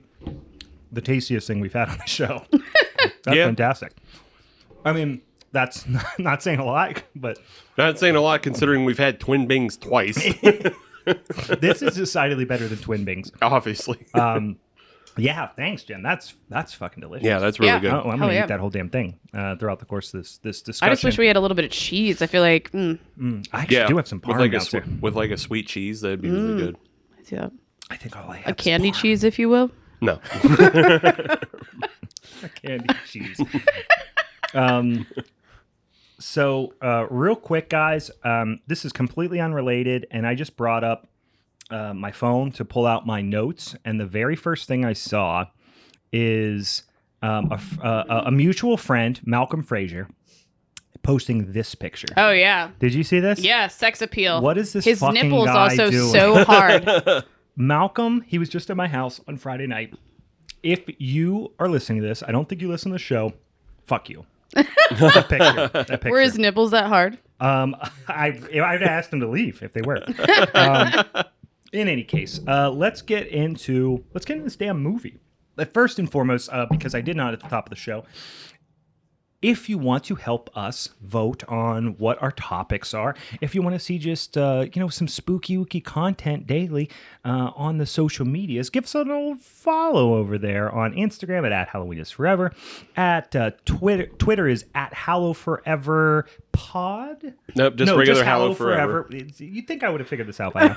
C: the tastiest thing we've had on the show. That's
E: Yeah.
C: fantastic. I mean, that's not saying a lot, but
E: Not saying a lot considering we've had twin bings twice.
C: this is decidedly better than Twin Bings.
E: Obviously.
C: Yeah, thanks, Jen. That's fucking delicious.
E: Yeah, that's really
D: Yeah.
E: good.
C: Oh, I'm
D: Hell
C: gonna
D: yeah.
C: eat that whole damn thing throughout the course of this discussion.
D: I just wish we had a little bit of cheese. I feel like,
C: I actually do have some
E: with
C: parm
E: like,
C: downstairs.
E: with like a sweet cheese, that'd be really good.
D: I see that.
C: I think all I have
D: A
C: is
D: candy
C: parm.
D: cheese, if you will.
E: No.
C: Candy cheese. So real quick, guys, this is completely unrelated, and I just brought up my phone to pull out my notes, and the very first thing I saw is a mutual friend, Malcolm Frazier, posting this picture.
D: Oh yeah,
C: Did you see this?
D: yeah. Sex appeal.
C: What is this
D: His
C: fucking
D: nipples
C: guy
D: also
C: doing?
D: so hard.
C: Malcolm, he was just at my house on Friday night. If you are listening to this, I don't think you listen to the show. Fuck you. That picture.
D: Were his nipples that hard?
C: I'd asked him to leave if they were. In any case, let's get into this damn movie. But first and foremost, because I did not at the top of the show, if you want to help us vote on what our topics are, if you want to see just some spooky wooky content daily on the social medias, give us an old follow over there on Instagram at Halloween is Forever, at Twitter is at HallowForeverPod.
E: Nope, just regular Hallow Forever.
C: You'd think I would have figured this out by now.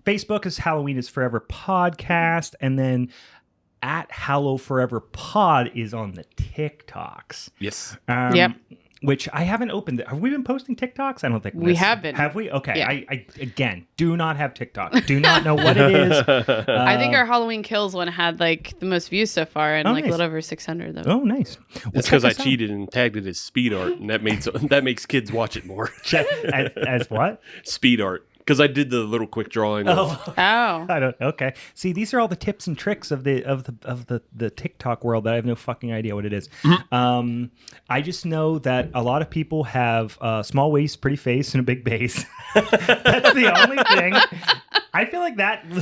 C: Facebook is Halloween is Forever Podcast, and then at Hallow Forever Pod is on the TikToks.
E: Yes.
D: Yep.
C: Which I haven't opened. Have we been posting TikToks? I don't think
D: We have been.
C: Have we? Okay.
D: Yeah.
C: I again do not have TikTok. Do not know what it is.
D: I think our Halloween Kills one had like the most views so far, and like
C: nice.
D: a little over 600 though.
C: Oh, nice. Well,
E: It's because I cheated and tagged it as speed art, and that makes kids watch it more.
C: as what?
E: Speed art. Because I did the little quick drawing.
D: Oh.
C: I don't. Okay. See, these are all the tips and tricks of the TikTok world that I have no fucking idea what it is. I just know that a lot of people have small waist, pretty face, and a big bass. That's the only thing. I feel like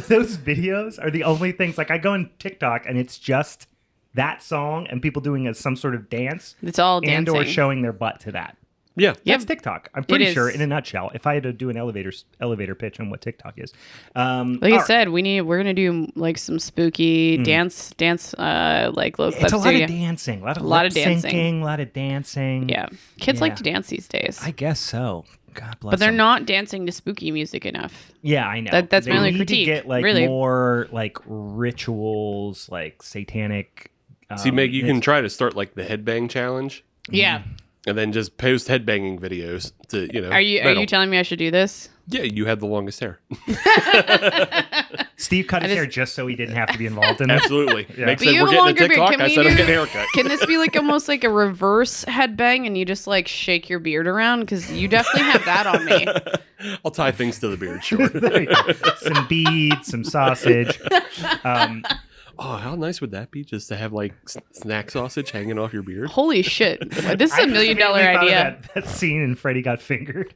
C: those videos are the only things. Like I go on TikTok and it's just that song and people doing some sort of dance.
D: It's all
C: and
D: dancing.
C: or showing their butt to that.
E: Yeah.
C: That's TikTok. I'm pretty sure, in a nutshell, if I had to do an elevator pitch on what TikTok is.
D: Like I said, we're gonna do like some spooky dance like low.
C: It's a lot of dancing, a lot of dancing, a lot of dancing.
D: Yeah, kids like to dance these days.
C: I guess so. God bless.
D: But they're
C: them.
D: not dancing to spooky music enough.
C: Yeah, I know.
D: That's
C: they
D: my only
C: need
D: critique.
C: To get like
D: really.
C: more like rituals, like satanic.
E: See, Meg, you can try to start like the headbang challenge.
D: Yeah.
E: And then just post headbanging videos to, you know.
D: Are you telling me I should do this?
E: Yeah, you had the longest hair.
C: Steve cut his hair just so he didn't have to be involved in this.
E: Absolutely.
C: Yeah.
E: Meg
D: But
E: said
D: you
E: we're
D: have a
E: getting a
D: longer beard.
E: TikTok. I said I'm getting a haircut.
D: Can this be like almost like a reverse headbang and you just like shake your beard around? Because you definitely have that on me.
E: I'll tie things to the beard, sure.
C: There you go. Some beads, some sausage.
E: Oh, how nice would that be just to have like snack sausage hanging off your beard?
D: Holy shit. This is a $1 million idea.
C: That scene in Freddy Got Fingered.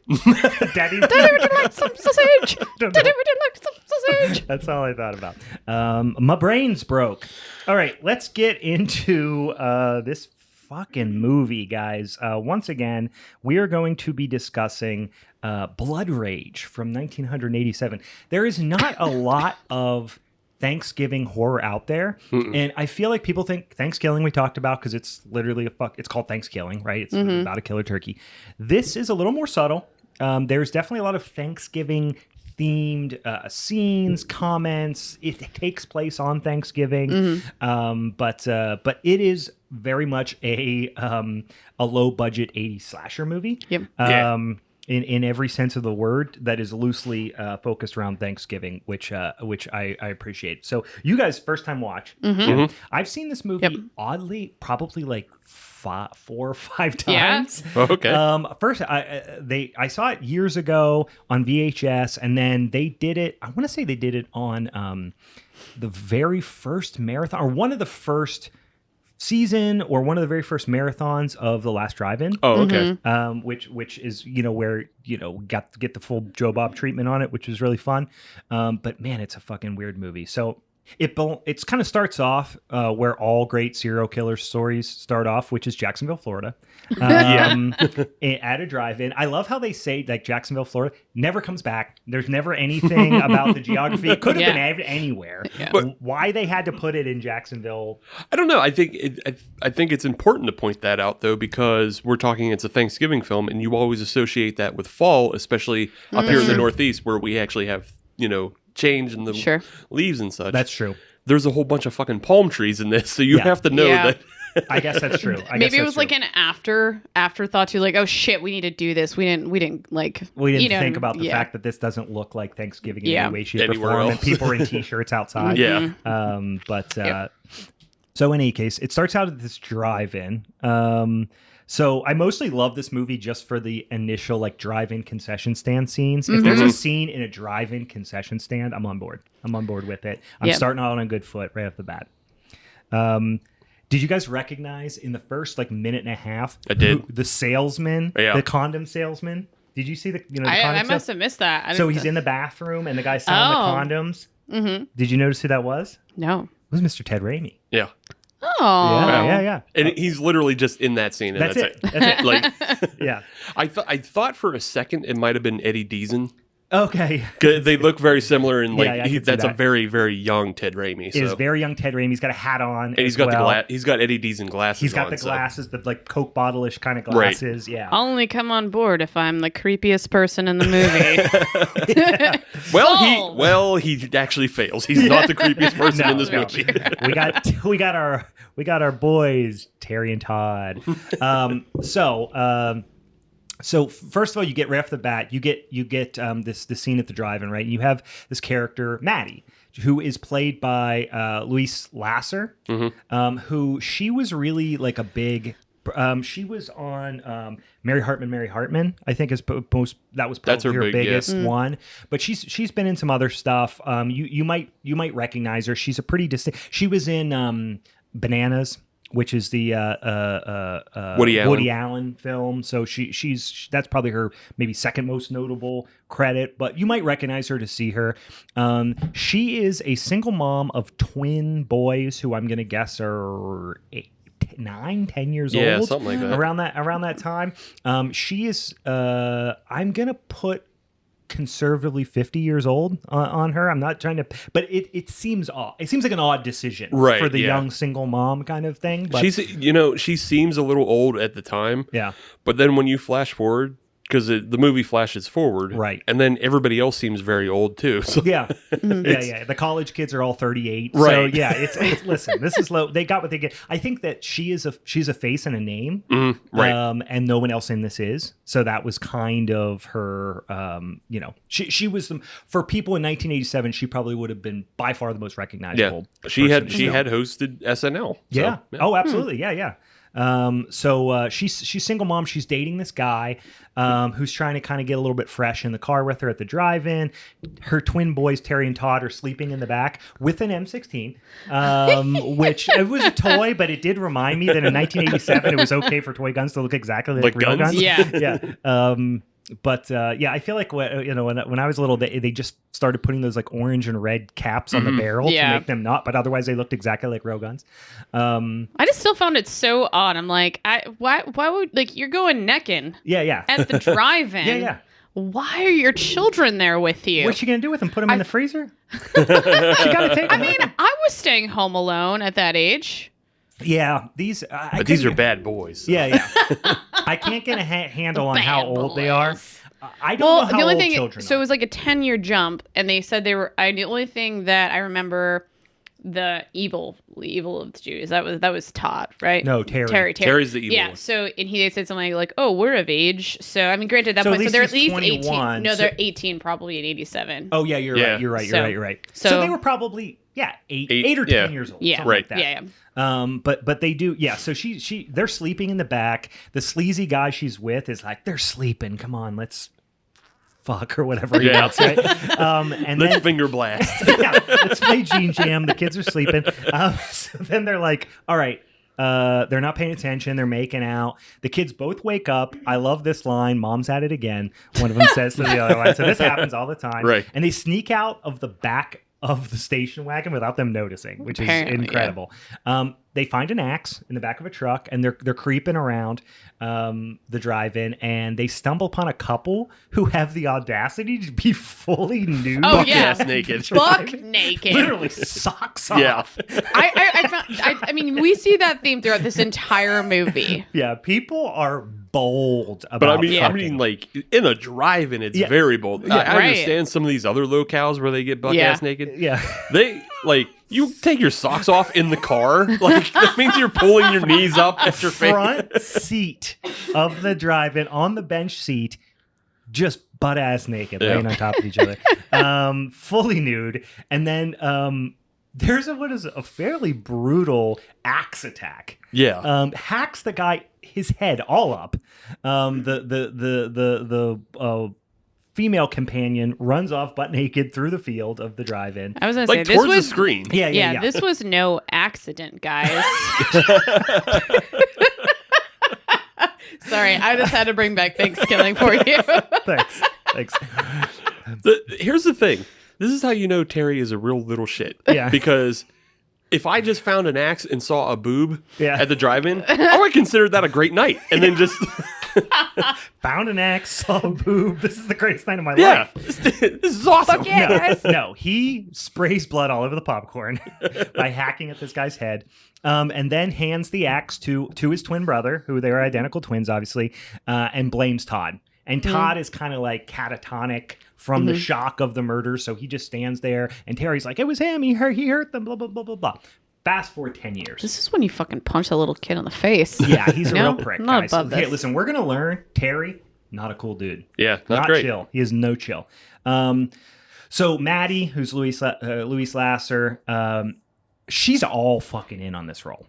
C: Daddy,
D: Daddy, would you like some sausage? Daddy, would you like some sausage?
C: That's all I thought about. My brain's broke. All right, let's get into this fucking movie, guys. Once again, we are going to be discussing Blood Rage from 1987. There is not a lot of Thanksgiving horror out there. And I feel like people think Thanksgiving we talked about because it's literally it's called Thanksgiving, right? It's about a killer turkey. This is a little more subtle. There's definitely a lot of Thanksgiving themed scenes, comments. It takes place on Thanksgiving. But it is very much a low budget 80s slasher movie.
D: Yep.
C: In every sense of the word, that is loosely focused around Thanksgiving, which I appreciate. So you guys first time watch. I've seen this movie oddly probably like 4 or 5 times.
E: Oh, okay.
C: First I saw it years ago on VHS, and then they did it. I want to say they did it on the very first marathon, or one of the first season, or one of the very first marathons of The Last Drive-In.
E: Oh, okay.
C: Which is, where, got to get the full Joe Bob treatment on it, which was really fun. But man, it's a fucking weird movie. So it's kind of starts off where all great serial killer stories start off, which is Jacksonville, Florida. At a drive-in. I love how they say like Jacksonville, Florida never comes back. There's never anything about the geography. It could have been anywhere. But why they had to put it in Jacksonville?
E: I don't know. I think it's important to point that out though, because we're talking it's a Thanksgiving film, and you always associate that with fall, especially up here in the Northeast where we actually have change in the leaves and such.
C: That's true.
E: There's a whole bunch of fucking palm trees in this, so you have to know that.
C: I guess that's true.
D: Maybe it was like an afterthought too, like, oh shit, we need to do this. We didn't
C: think about the fact that this doesn't look like Thanksgiving in any way, shape, or form, and people are in t-shirts outside. So in any case, it starts out at this drive-in. So I mostly love this movie just for the initial like drive-in concession stand scenes. If there's a scene in a drive-in concession stand, I'm on board. I'm on board with it. I'm starting out on a good foot right off the bat. Did you guys recognize in the first like minute and a half?
E: I did.
C: The salesman, the condom salesman. Did you see the condom
D: I must have missed that.
C: So he's in the bathroom and the guy's selling the condoms. Did you notice who that was?
D: No.
C: It was Mr. Ted Raimi.
E: Yeah.
D: Oh.
C: Yeah.
E: And he's literally just in that scene. And that's it.
C: That's it.
E: Like,
C: yeah.
E: I thought for a second it might have been Eddie Deason.
C: Okay.
E: They look very similar, and that's
C: that.
E: a very, very young Ted Raimi. So.
C: It is very young Ted Raimi. He's got a hat on,
E: and he's got he's got Eddie Deason glasses.
C: He's got the glasses, the like Coke bottle-ish kind of glasses. Right. Yeah.
D: I'll only come on board if I'm the creepiest person in the movie.
E: Well, he actually fails. He's not the creepiest person in this movie.
C: we got our boys Terry and Todd. So first of all, you get right off the bat, you get this scene at the drive-in, right? And you have this character Maddie, who is played by Louise Lasser, who she was really like a big. She was on Mary Hartman. I think is most that was probably her biggest one. But she's been in some other stuff. You might recognize her. She's a pretty distinct. She was in Bananas, which is the Woody Allen film. So she's that's probably her maybe second most notable credit, but you might recognize her to see her. She is a single mom of twin boys who I'm going to guess are 10 years
E: Yeah,
C: old.
E: something like that.
C: Around that time. She is, I'm going to put conservatively 50 years old on her. I'm not trying to, but it seems odd. It seems like an odd decision for the young single mom kind of thing. But
E: she seems a little old at the time.
C: Yeah.
E: But then when you flash forward, because the movie flashes forward,
C: right,
E: and then everybody else seems very old too. So
C: yeah. The college kids are all 38.
E: Right.
C: So yeah, it's listen, this is low. They got what they get. I think that she's a face and a name,
E: right,
C: and no one else in this is. So that was kind of her. She was for people in 1987. She probably would have been by far the most recognizable.
E: Yeah, she had hosted SNL.
C: Yeah. So, oh, absolutely. Yeah. So she's single mom. She's dating this guy who's trying to kind of get a little bit fresh in the car with her at the drive-in. Her twin boys, Terry and Todd, are sleeping in the back with an M16, which it was a toy, but it did remind me that in 1987 it was okay for toy guns to look exactly like real guns.
D: Yeah.
C: But I feel like when I was little, they just started putting those like orange and red caps on the barrel to make them not, but otherwise they looked exactly like real guns.
D: I just still found it so odd. I'm like, why would, like, you're going necking?
C: Yeah.
D: At the drive-in.
C: Yeah.
D: Why are your children there with you?
C: What's she gonna do with them? Put them in the freezer? She gotta take them.
D: I mean, I was staying home alone at that age.
C: Yeah, these
E: are bad boys. So.
C: Yeah. I can't get a handle on how old they are. I don't know how old children are.
D: So it was like a 10-year jump, and they said they were. The only thing that I remember, the evil of the Jews. That was Todd, right?
C: No, Terry.
E: Terry's the evil.
D: Yeah.
E: One.
D: So and he said something like, "Oh, we're of age." So I mean, granted, at that point,
C: so
D: they're at least
C: 21,
D: 18. No, they're 18, probably in 87.
C: Oh yeah, you're right. You're right. So they were probably 8 or 10 years old.
D: Yeah,
C: right. Like that.
D: Yeah.
C: But they do. Yeah. So they're sleeping in the back. The sleazy guy she's with is like, they're sleeping. Come on, let's fuck or whatever he wants, right? And
E: let's
C: then,
E: finger blast.
C: let's play Gene Jam. The kids are sleeping. So then they're like, all right. They're not paying attention. They're making out. The kids both wake up. I love this line. Mom's at it again. One of them says to the other one. So this happens all the time.
E: Right.
C: And they sneak out of the back of the station wagon without them noticing, which is incredible. Yeah. They find an axe in the back of a truck, and they're creeping around the drive-in, and they stumble upon a couple who have the audacity to be fully nude.
D: Oh yeah,
E: naked,
D: buck naked,
C: literally socks off.
D: I mean, we see that theme throughout this entire movie.
C: Yeah, people are bold about.
E: But I mean, like in a drive-in, it's very bold. I understand some of these other locales where they get buck ass naked.
C: Yeah,
E: they like. You take your socks off in the car? Like, that means you're pulling your knees up at your face.
C: Front seat of the drive-in, on the bench seat, just butt-ass naked, laying on top of each other. Fully nude. And then there's a fairly brutal axe attack.
E: Yeah.
C: Hacks the guy, his head all up. The female companion runs off butt naked through the field of the drive-in.
D: I was going to
E: say,
D: this
E: towards
D: was
E: the screen.
D: Yeah, this was no accident, guys. Sorry, I just had to bring back Thanksgiving for you.
C: Thanks.
E: Here's the thing. This is how you know Terry is a real little shit.
C: Yeah.
E: Because if I just found an axe and saw a boob
C: at
E: the drive-in, I would consider that a great night. And then just...
C: found an axe, saw a boob. This is the greatest night of my life.
E: This is awesome.
C: No, he sprays blood all over the popcorn by hacking at this guy's head, and then hands the axe to his twin brother, who they are identical twins, obviously, and blames Todd. And Todd is kind of like catatonic from the shock of the murder, so he just stands there. And Terry's like, "It was him. He hurt them." Blah blah blah blah blah. Fast forward 10 years.
D: This is when you fucking punch a little kid in the face.
C: Yeah, he's a real prick,
D: I'm not
C: guys.
D: above this.
C: Hey, listen, we're going to learn. Terry, not a cool dude.
E: Yeah, not great.
C: Chill. He is no chill. So Maddie, who's Louise Lasser, she's all fucking in on this role.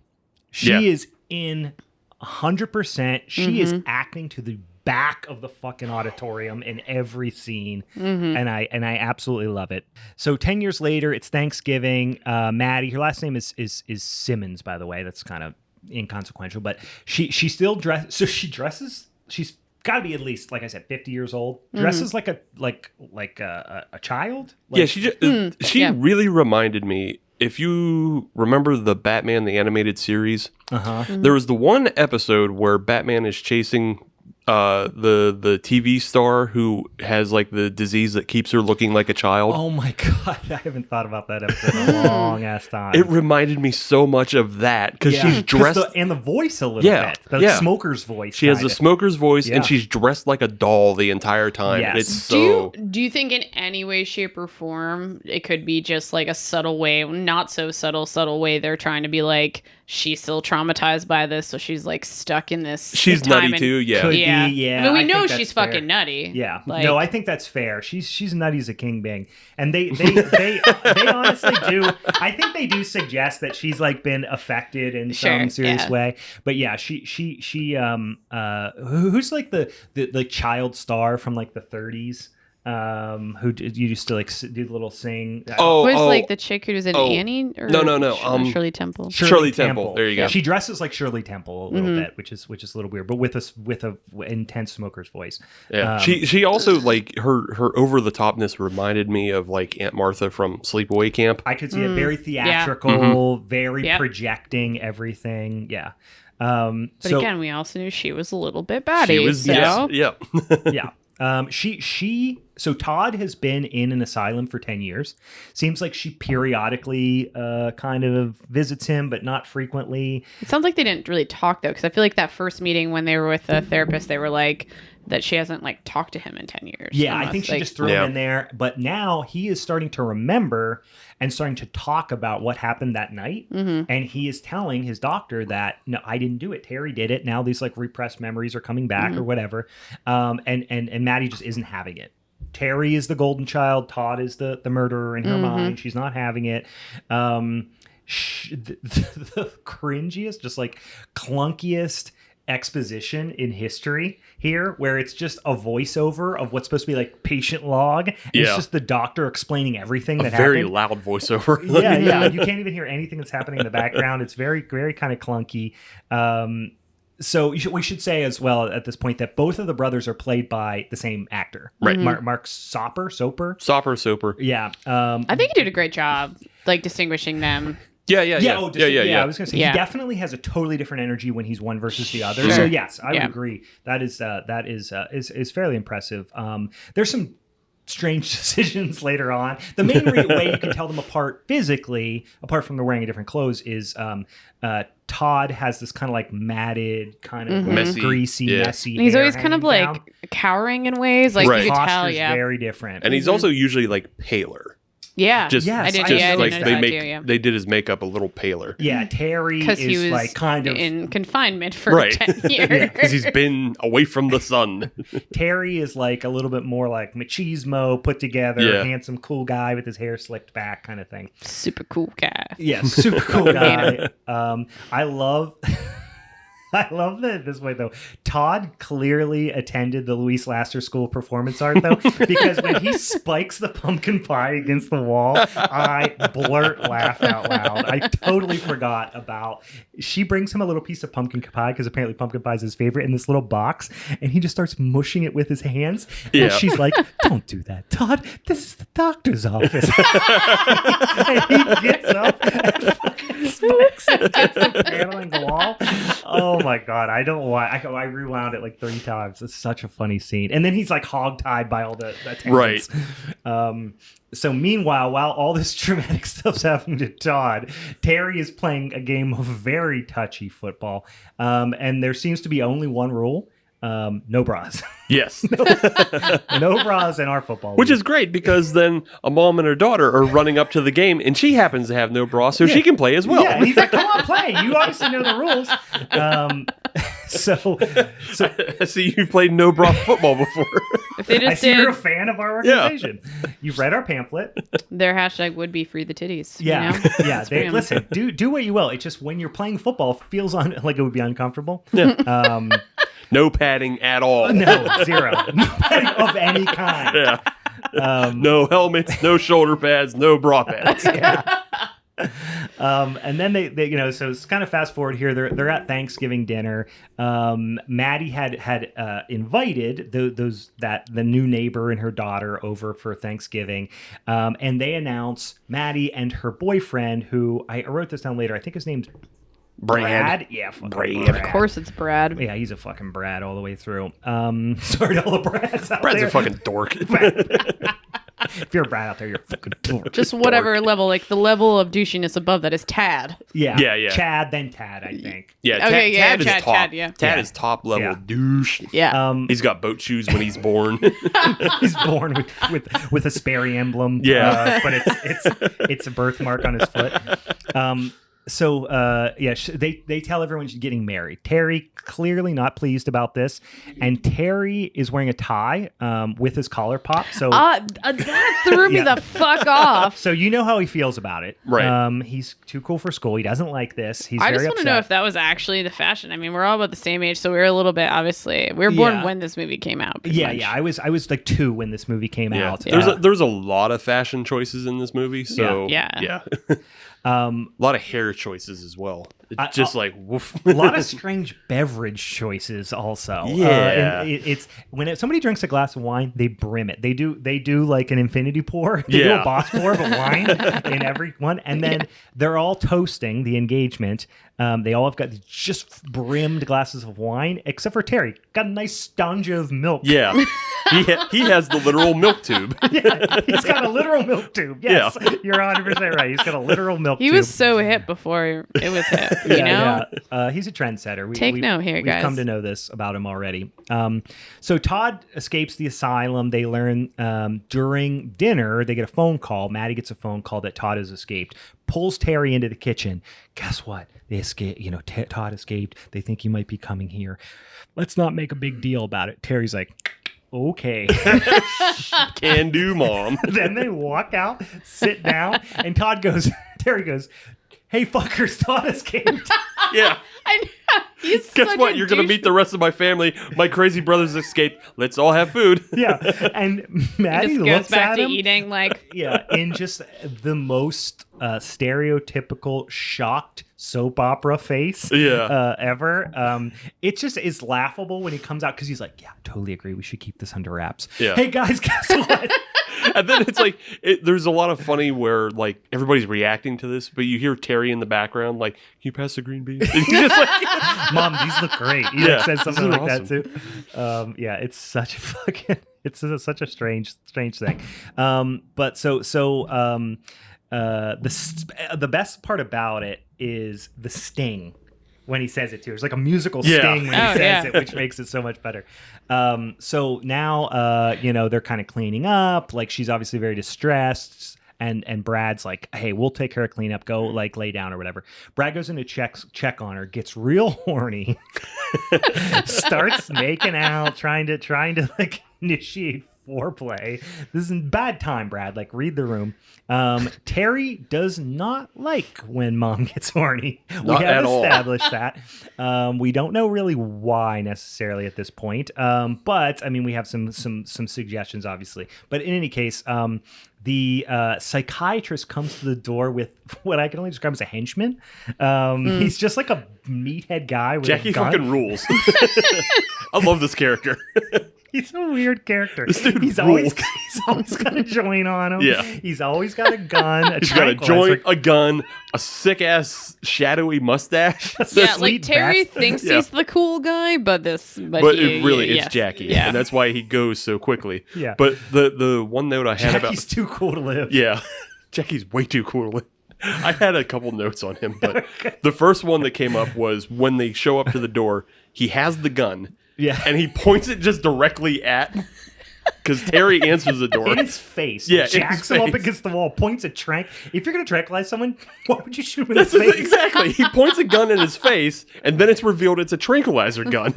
C: She is in 100%. She is acting to the back of the fucking auditorium in every scene, and I absolutely love it. So 10 years later, it's Thanksgiving. Maddie, her last name is Simmons, by the way. That's kind of inconsequential, but she still dresses. So she dresses. She's got to be at least, like I said, 50 years old. Dresses like a child.
E: Like, she really reminded me if you remember the Batman the animated series,
C: Mm-hmm.
E: there was the one episode where Batman is chasing the TV star who has like the disease that keeps her looking like a child.
C: Oh my god, I haven't thought about that episode in a long ass time.
E: It reminded me so much of that because she's dressed
C: and the voice a little bit, the smoker's voice.
E: She has the smoker's voice, and she's dressed like a doll the entire time.
C: Yes.
E: It's so.
D: Do you think in any way, shape, or form it could be just like a subtle way, not so subtle way they're trying to be like she's still traumatized by this, so she's like stuck in this.
E: She's nutty too. Yeah.
C: Could
D: yeah.
C: Be, yeah.
D: I mean, we know
C: think
D: she's
C: fair.
D: fucking nutty.
C: Yeah.
D: Like,
C: No, I think that's fair. She's nutty as a king bang, and they honestly do. I think they do suggest that she's like been affected in some serious way. But yeah, she who's like the child star from like the 30s. Who did you used to like do the little sing?
D: Like the chick who was in Annie? Or
E: no.
D: Shirley Temple.
E: Shirley Temple. There you go.
C: She dresses like Shirley Temple a little bit, which is a little weird, but with a intense smoker's voice.
E: Yeah. She also like her over the topness reminded me of like Aunt Martha from Sleepaway Camp.
C: I could see it very theatrical, very projecting everything. Yeah.
D: But again, we also knew she was a little bit batty.
E: She was,
C: yeah. So Todd has been in an asylum for 10 years. Seems like she periodically kind of visits him, but not frequently.
D: It sounds like they didn't really talk, though, because I feel like that first meeting when they were with the therapist, they were like, that she hasn't like talked to him in 10 years.
C: Yeah, I think she just threw him in there. But now he is starting to remember and starting to talk about what happened that night. Mm-hmm. And he is telling his doctor that, no, I didn't do it. Terry did it. Now these like repressed memories are coming back or whatever. And Maddie just isn't having it. Terry is the golden child. Todd is the murderer in her mind. She's not having it. The cringiest, just like clunkiest exposition in history here, where it's just a voiceover of what's supposed to be like patient log. It's just the doctor explaiing everything that happened.
E: Very loud voiceover.
C: yeah. You can't even hear anything that's happening in the background. It's very, very kind of clunky. So we should say as well at this point that both of the brothers are played by the same actor,
E: right?
C: Mark Soper. Yeah,
D: I think he did a great job, like distinguishing them.
E: Yeah.
C: I was gonna say he definitely has a totally different energy when he's one versus the other. So yes, I would agree. That is fairly impressive. There's some strange decisions later on. The main way you can tell them apart physically, apart from they're wearing different clothes, is Todd has this kind of like matted, kind of
E: messy,
C: greasy, messy.
D: And he's always kind of like cowering in ways, like you could tell,
C: very different.
E: And he's also usually like paler.
D: Yeah,
C: I
E: did they did his makeup a little paler.
C: Yeah, Terry is
D: he was
C: like kind of
D: in confinement for 10 years
E: because he's been away from the sun.
C: Terry is like a little bit more like machismo, put together, handsome, cool guy with his hair slicked back, kind of thing.
D: Super cool guy.
C: Yeah, super cool guy. I love that this way, though. Todd clearly attended the Luis Lasser School of Performance Art, though, because when he spikes the pumpkin pie against the wall, I laugh out loud. I totally forgot about. She brings him a little piece of pumpkin pie, because apparently pumpkin pie is his favorite, in this little box, and he just starts mushing it with his hands. And she's like, "Don't do that, Todd. This is the doctor's office." And he gets up and fucking spikes it against the paneling the wall. Oh my god, I don't know why. I rewound it like 3 times. It's such a funny scene. And then he's like hogtied by all the attendants. Right. So meanwhile, while all this dramatic stuff's happening to Todd, Terry is playing a game of very touchy football. And there seems to be only one rule. No bras.
E: Yes.
C: No bras in our football.
E: Which is great, because then a mom and her daughter are running up to the game and she happens to have no bra, so she can play as well.
C: Yeah, and he's like, come on, play. You obviously know the rules. So
E: I see you've played no bra football before.
D: If they just
C: you're a fan of our organization. You've read our pamphlet.
D: Their hashtag would be free the titties.
C: Yeah.
D: You know?
C: Yeah. Listen, do what you will. It's just when you're playing football, it feels like it would be uncomfortable.
E: Yeah. No padding at all.
C: No, zero. No padding of any kind.
E: Yeah. No helmets, no shoulder pads, no bra pads.
C: Yeah. And then they so it's kind of fast forward here. They're at Thanksgiving dinner. Maddie had invited the new neighbor and her daughter over for Thanksgiving, and they announce Maddie and her boyfriend, who I wrote this down later. I think his name's Brad. Yeah, Brad.
D: Of course it's Brad.
C: Yeah, he's a fucking Brad all the way through. Sorry to all the Brads out
E: Brad's
C: there.
E: a fucking dork.
C: If you're a Brad out there, you're a fucking dork.
D: Just whatever level, like the level of douchiness above that is Tad.
C: Yeah.
E: Yeah.
C: Chad, then Tad, I think.
E: Yeah,
D: Okay,
E: Tad is
D: Chad,
E: top.
D: Chad, yeah.
E: Tad is top level douche.
D: Yeah.
E: He's got boat shoes when he's born.
C: He's born with a Sperry emblem.
E: Yeah.
C: But it's a birthmark on his foot. They tell everyone she's getting married. Terry clearly not pleased about this, and Terry is wearing a tie with his collar popped. So
D: that threw me the fuck off.
C: So you know how he feels about it,
E: right?
C: He's too cool for school. He doesn't like this.
D: I just want to know if that was actually the fashion. I mean, we're all about the same age, so we were a little bit obviously we were born when this movie came out.
C: Yeah. I was like 2 when this movie came out.
E: There's a lot of fashion choices in this movie. So
D: yeah.
C: A
E: lot of hair choices as well. It's just like woof.
C: A lot of strange beverage choices also.
E: Yeah,
C: it's when somebody drinks a glass of wine, they brim it. They do like an infinity pour. They do a boss pour, but wine in every one. And then they're all toasting the engagement. They all have got just brimmed glasses of wine, except for Terry. Got a nice sponge of milk.
E: Yeah. He has the literal milk tube.
C: Yeah, he's got a literal milk tube. Yes, you're 100% right. He's got a literal milk tube.
D: He was so hip before it was hip, you know?
C: Yeah. He's a trendsetter.
D: Take note here, guys.
C: We've come to know this about him already. So Todd escapes the asylum. They learn during dinner, they get a phone call. Maddie gets a phone call that Todd has escaped. Pulls Terry into the kitchen. Guess what? They escaped. Todd escaped. They think he might be coming here. Let's not make a big deal about it. Terry's like, okay.
E: Can do, Mom.
C: Then they walk out, sit down, and Terry goes, hey, fuckers, Todd escaped.
E: Yeah.
D: I know.
E: Guess what? You're going to meet the rest of my family. My crazy brothers escaped. Let's all have food.
C: Yeah. And Maddie
D: goes back
C: at
D: to
C: him.
D: eating like...
C: Yeah, in just the most stereotypical shocked soap opera face ever. It's laughable when he comes out because he's like, yeah, totally agree. We should keep this under wraps.
E: Yeah.
C: Hey, guys, guess what?
E: And then it's like, there's a lot of funny where like everybody's reacting to this, but you hear Terry in the background like, can you pass the green beans? And he's just like,
C: Mom, these look great. He says something like that too. It's such a fucking, such a strange thing. But the best part about it is the sting when he says it too. There's like a musical sting when he says it, which makes it so much better. So now, they're kind of cleaning up. Like she's obviously very distressed. And Brad's like, hey, we'll take care of cleanup. Go like lay down or whatever. Brad goes in to check on her, gets real horny, starts making out, trying to like initiate foreplay. This is a bad time, Brad. Like, read the room. Terry does not like when Mom gets horny. We have established that. We don't know really why necessarily at this point. But I mean, we have some suggestions, obviously. But in any case, the psychiatrist comes to the door with what I can only describe as a henchman. He's just like a meathead guy with
E: Jackie
C: a gun.
E: fucking rules. I love this character.
C: He's a weird character.
E: This dude
C: he's always got a joint on him.
E: Yeah.
C: He's always got a gun.
E: He's got a joint, a gun, a sick ass shadowy mustache.
D: Yeah, like Terry thinks he's the cool guy, but it's Jackie.
E: Yeah. And that's why he goes so quickly.
C: Yeah.
E: But the one note I had
C: Jackie's too cool to live.
E: Yeah. Jackie's way too cool to live. I had a couple notes on him, but the first one that came up was when they show up to the door, he has the gun.
C: Yeah.
E: And he points it just directly at, because Terry answers the door.
C: In his face.
E: Yeah,
C: jacks him up against the wall, points a trank. If you're going to tranquilize someone, why would you shoot him in the face?
E: Exactly. He points a gun in his face, and then it's revealed it's a tranquilizer gun.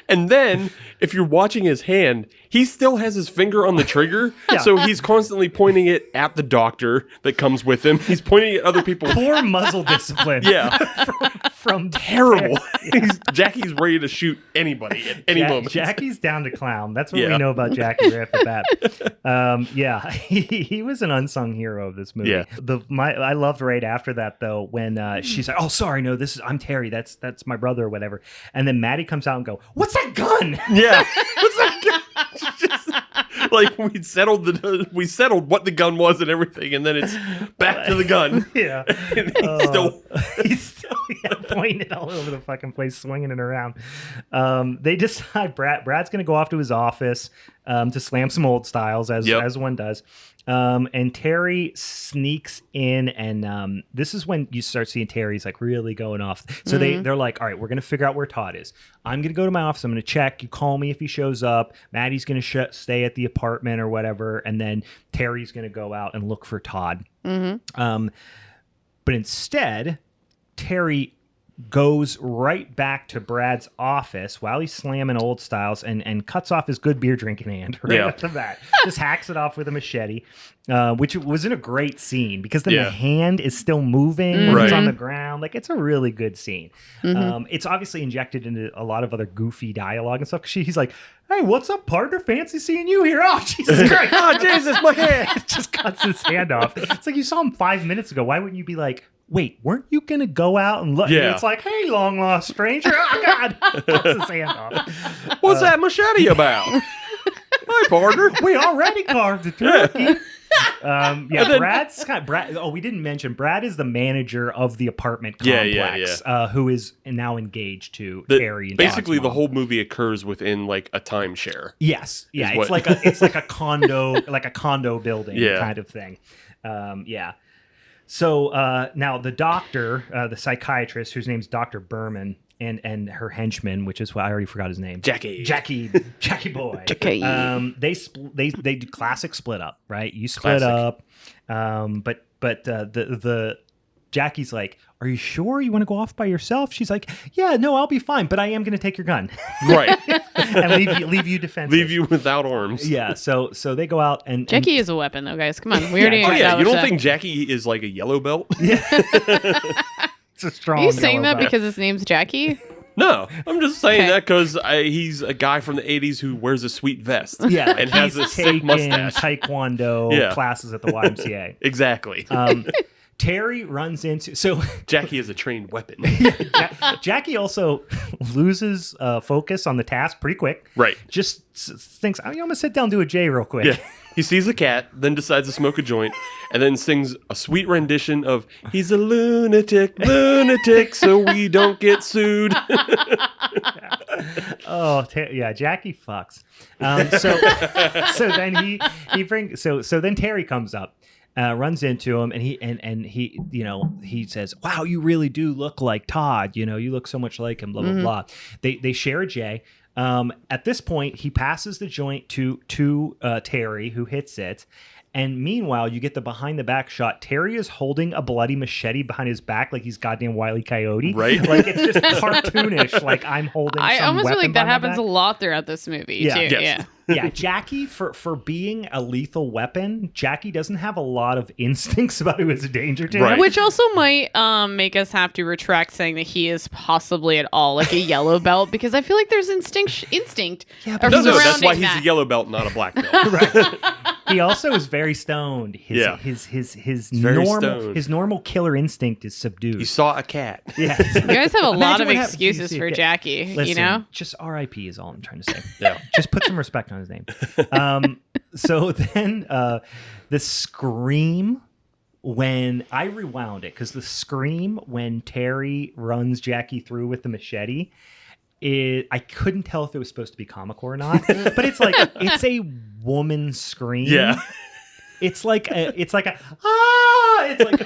E: And then, if you're watching his hand, he still has his finger on the trigger.
C: Yeah.
E: So he's constantly pointing it at the doctor that comes with him. He's pointing at other people.
C: Poor muzzle discipline.
E: Yeah.
C: from
E: terrible. Jackie's ready to shoot anybody at any moment.
C: Jackie's down to clown. That's what we know about Jackie right off the bat. He was an unsung hero of this movie.
E: Yeah.
C: I loved right after that though when she's like, "Oh, sorry, no, I'm Terry. That's my brother or whatever." And then Maddie comes out and go, "What's that gun?"
E: Yeah. What's that gun? Just, like we settled what the gun was and everything, and then it's back to the gun.
C: Yeah. He's still pointing it all over the fucking place, swinging it around. They decide Brad's going to go off to his office to slam some old styles, as one does. And Terry sneaks in, and this is when you start seeing Terry's like really going off. So they're like, all right, we're going to figure out where Todd is. I'm going to go to my office. I'm going to check. You call me if he shows up. Maddie's going to stay at the apartment or whatever. And then Terry's going to go out and look for Todd. Mm-hmm. But instead, Terry goes right back to Brad's office while he's slamming old styles and cuts off his good beer drinking hand right off the bat. Just hacks it off with a machete, which wasn't a great scene because then the hand is still moving when it's on the ground. Like, it's a really good scene. Mm-hmm. It's obviously injected into a lot of other goofy dialogue and stuff. She's like, "Hey, what's up, partner? Fancy seeing you here." "Oh, Jesus Christ." "Oh, Jesus, my hand." Just cuts his hand off. It's like, you saw him 5 minutes ago. Why wouldn't you be like, "Wait, weren't you going to go out and look?"
E: Yeah.
C: It's like, "Hey, long lost stranger." "Oh, God." Cuts his hand off.
E: What's that machete about? "Hi, partner.
C: We already carved a turkey." Brad. Oh, we didn't mention Brad is the manager of the apartment complex, who is now engaged to Terry. And
E: basically,
C: Todd's
E: the
C: mom.
E: whole movie occurs within like a timeshare.
C: Yes, it's like a condo, like a condo building kind of thing. So now the doctor, the psychiatrist, whose name's Dr. Berman, and her henchman, which is what I already forgot his name, Jackie boy. They do classic split up, right? You split up, but the Jackie's like, "Are you sure you want to go off by yourself?" She's like, "Yeah, no, I'll be fine, but I am going to take your gun."
E: Right.
C: And leave you defenseless.
E: Leave you without arms.
C: Yeah, so they go out and...
D: Jackie is a weapon, though, guys. Come on. We already
E: you don't think Jackie is like a yellow belt?
C: Yeah. It's a strong
D: Are you saying that
C: belt.
D: because his name's Jackie?
E: No, I'm just saying that because he's a guy from the 80s who wears a sweet vest.
C: Yeah,
E: and has a sick mustache.
C: Taekwondo classes at the YMCA.
E: Exactly.
C: Terry runs into...
E: Jackie is a trained weapon.
C: Jackie also loses focus on the task pretty quick.
E: Right.
C: Just thinks, "I'm going to sit down and do a J real quick."
E: Yeah. He sees a cat, then decides to smoke a joint, and then sings a sweet rendition of "He's a lunatic, so we don't get sued."
C: Jackie fucks. So then Terry comes up. Runs into him and he says, "Wow, you really do look like Todd. You look so much like him." Blah blah blah. They share a J. At this point, he passes the joint to Terry, who hits it. And meanwhile, you get the behind the back shot. Terry is holding a bloody machete behind his back like he's goddamn Wile E. Coyote.
E: Right.
C: Like, it's just cartoonish. Like, I'm holding
D: I
C: some
D: almost feel
C: weapon
D: like that
C: behind my
D: happens
C: back.
D: a lot throughout this movie, too.
E: Yes.
D: Yeah.
C: Yeah, Jackie, for being a lethal weapon, Jackie doesn't have a lot of instincts about who is a danger to him.
E: Right.
D: Which also might make us have to retract saying that he is possibly at all like a yellow belt, because I feel like there's instinct
C: Yeah,
D: or
E: No, that's
D: surrounding
E: why he's
D: that.
E: a yellow belt, not a black belt.
C: Right. He also is very stoned. His
E: very stoned.
C: His normal killer instinct is subdued.
E: He saw a cat.
C: Yeah.
D: You guys have a lot
C: Imagine
D: of
C: what happens if you
D: excuses
C: see a
D: for
C: cat.
D: Jackie,
C: Listen,
D: you know?
C: just R.I.P. is all I'm trying to say.
E: Yeah.
C: Just put some respect on his name. So then the scream when I rewound it, because the scream when Terry runs Jackie through with the machete, I couldn't tell if it was supposed to be comical or not, but it's a woman scream.
E: Yeah.
C: It's like it's like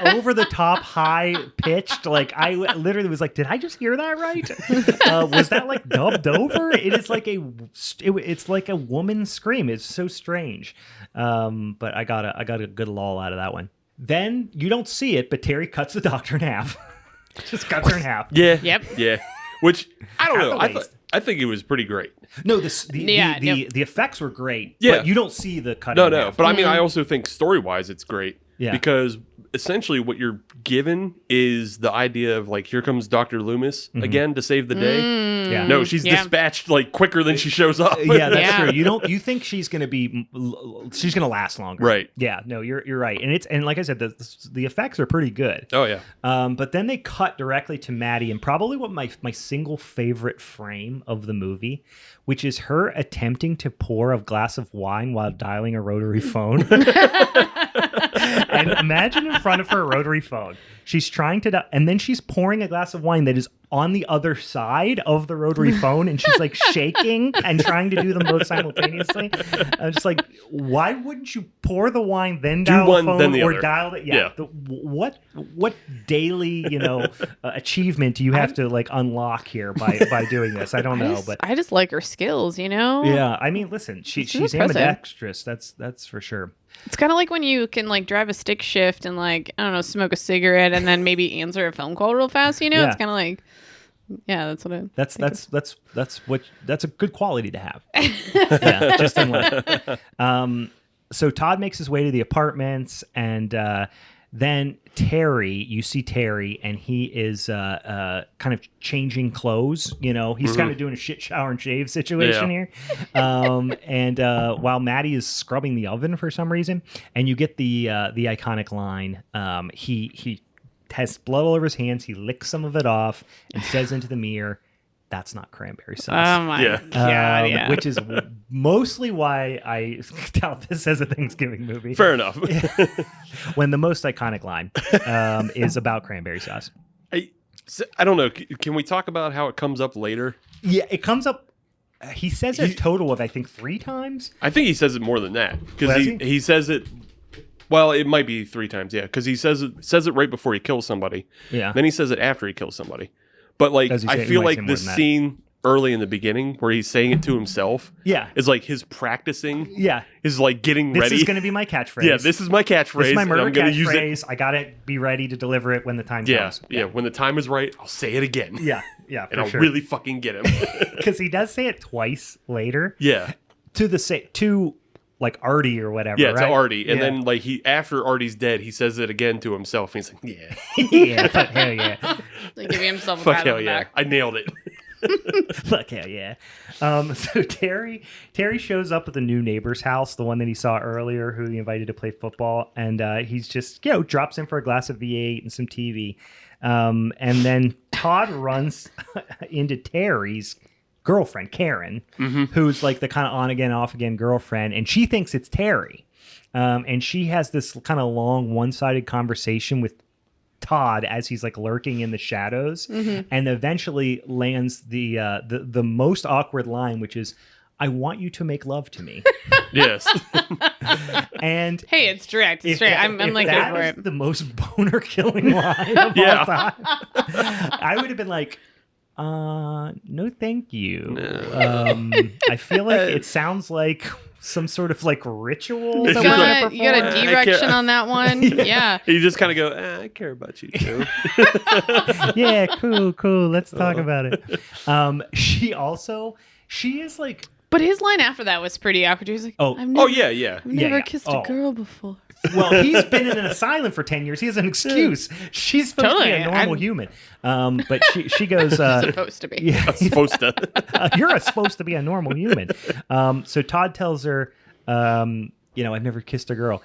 C: over the top, high pitched. Like, I literally was like, did I just hear that right? Was that like dubbed over? It's like a woman scream. It's so strange. But I got a good lull out of that one. Then you don't see it, but Terry cuts the doctor in half. Just cuts her in half.
E: Yeah.
D: Yep.
E: Yeah. Which I don't
C: At
E: know.
C: the waist.
E: I think it was pretty great.
C: No, the effects were great.
E: Yeah.
C: But you don't see the cutting.
E: No. But I mean, I also think story-wise, it's great.
C: Yeah.
E: Because essentially what you're given is the idea of like, here comes Dr. Loomis again to save the day.
C: Yeah.
E: No, she's dispatched like quicker than she shows up.
C: Yeah, that's true. You think she's going to last longer.
E: Right.
C: Yeah, no, you're right. And like I said, the effects are pretty good.
E: Oh yeah.
C: But then they cut directly to Maddie, and probably what my single favorite frame of the movie, which is her attempting to pour a glass of wine while dialing a rotary phone. And imagine in front of her a rotary phone. She's trying to, and then she's pouring a glass of wine that is on the other side of the rotary phone, and she's like shaking and trying to do them both simultaneously. I'm just like, why wouldn't you pour the wine, then dial
E: one,
C: the phone,
E: then the
C: or
E: other.
C: dial it?
E: Yeah.
C: What daily achievement do you have to like unlock here by doing this? I don't know, but
D: I just like her skills,
C: yeah. I mean, listen, she's
D: impressive.
C: ambidextrous. That's for sure.
D: It's kind of like when you can like drive a stick shift and like, I don't know, smoke a cigarette and then maybe answer a phone call real fast,
C: Yeah.
D: It's kind of like, yeah, that's what I
C: that's a good quality to have. Yeah, just in life. So Todd makes his way to the apartments, and then you see Terry, and he is kind of changing clothes. He's kind of doing a shit shower and shave situation here. And while Maddie is scrubbing the oven for some reason, and you get the iconic line, he has blood all over his hands. He licks some of it off and says into the mirror, "That's not cranberry sauce."
D: Oh my God, yeah.
C: Which is mostly why I tout this as a Thanksgiving movie.
E: Fair enough.
C: When the most iconic line is about cranberry sauce.
E: I don't know. Can we talk about how it comes up later?
C: Yeah, it comes up. He says a total of, I think, 3 times.
E: I think he says it more than that, because
C: Does he?
E: he says it. Well, it might be 3 times, yeah, because he says it right before he kills somebody.
C: Yeah.
E: Then he says it after he kills somebody. But like,
C: Does he say-
E: I
C: he
E: feel
C: might say
E: like
C: more
E: the
C: than that.
E: scene early in the beginning where he's saying it to himself,
C: Yeah.
E: is like his practicing.
C: Yeah.
E: Is like getting
C: This
E: ready.
C: is going to be my catchphrase.
E: Yeah, this is my catchphrase.
C: This is my
E: and
C: murder
E: I'm gonna use it.
C: catchphrase. I got to be ready to deliver it when the time
E: Yeah,
C: comes.
E: yeah. When the time is right, I'll say it again.
C: Yeah, for
E: and I'll
C: sure.
E: really fucking get him.
C: Because he does say it twice later.
E: Yeah.
C: To like Artie or whatever.
E: Yeah,
C: right?
E: to Artie. And
C: Yeah.
E: then like after Artie's dead, he says it again to himself. And he's like, yeah.
C: Yeah, fuck hell yeah.
D: like giving himself a
E: Fuck
D: pat
E: hell
D: on the
E: yeah.
D: back.
E: I nailed it.
C: Fuck hell yeah. So Terry shows up at the new neighbor's house, the one that he saw earlier, who he invited to play football, and he's just drops in for a glass of V8 and some TV, and then Todd runs into Terry's girlfriend Karen, who's like the kind of on again off again girlfriend, and she thinks it's Terry, and she has this kind of long one-sided conversation with Todd as he's like lurking in the shadows, and eventually lands the most awkward line, which is, "I want you to make love to me."
E: Yes.
C: And
D: Hey, it's direct. It's straight. I'm like
C: that
D: here for
C: is
D: it.
C: the most boner killing line of all time. I would have been like, no thank you. I feel like it sounds like some sort of like ritual.
D: You
C: that
D: got,
C: we're
D: a,
C: gonna
D: you got a
C: perform.
D: direction on that one? Yeah.
E: You just kind of go, I care about you too.
C: Yeah, cool. Let's talk about it. She is like,
D: But his line after that was pretty awkward. He was like,
C: Oh.
D: I've never,
E: Yeah.
D: I've never
C: yeah.
D: kissed
C: Oh.
D: a girl before.
C: well, he's been in an asylum for 10 years. He has an excuse. She's supposed to be a
D: Totally.
C: normal human. But she goes,
D: Supposed to be.
C: yeah,
E: I'm supposed to.
C: you're supposed to be a normal human. So Todd tells her, I've never kissed a girl.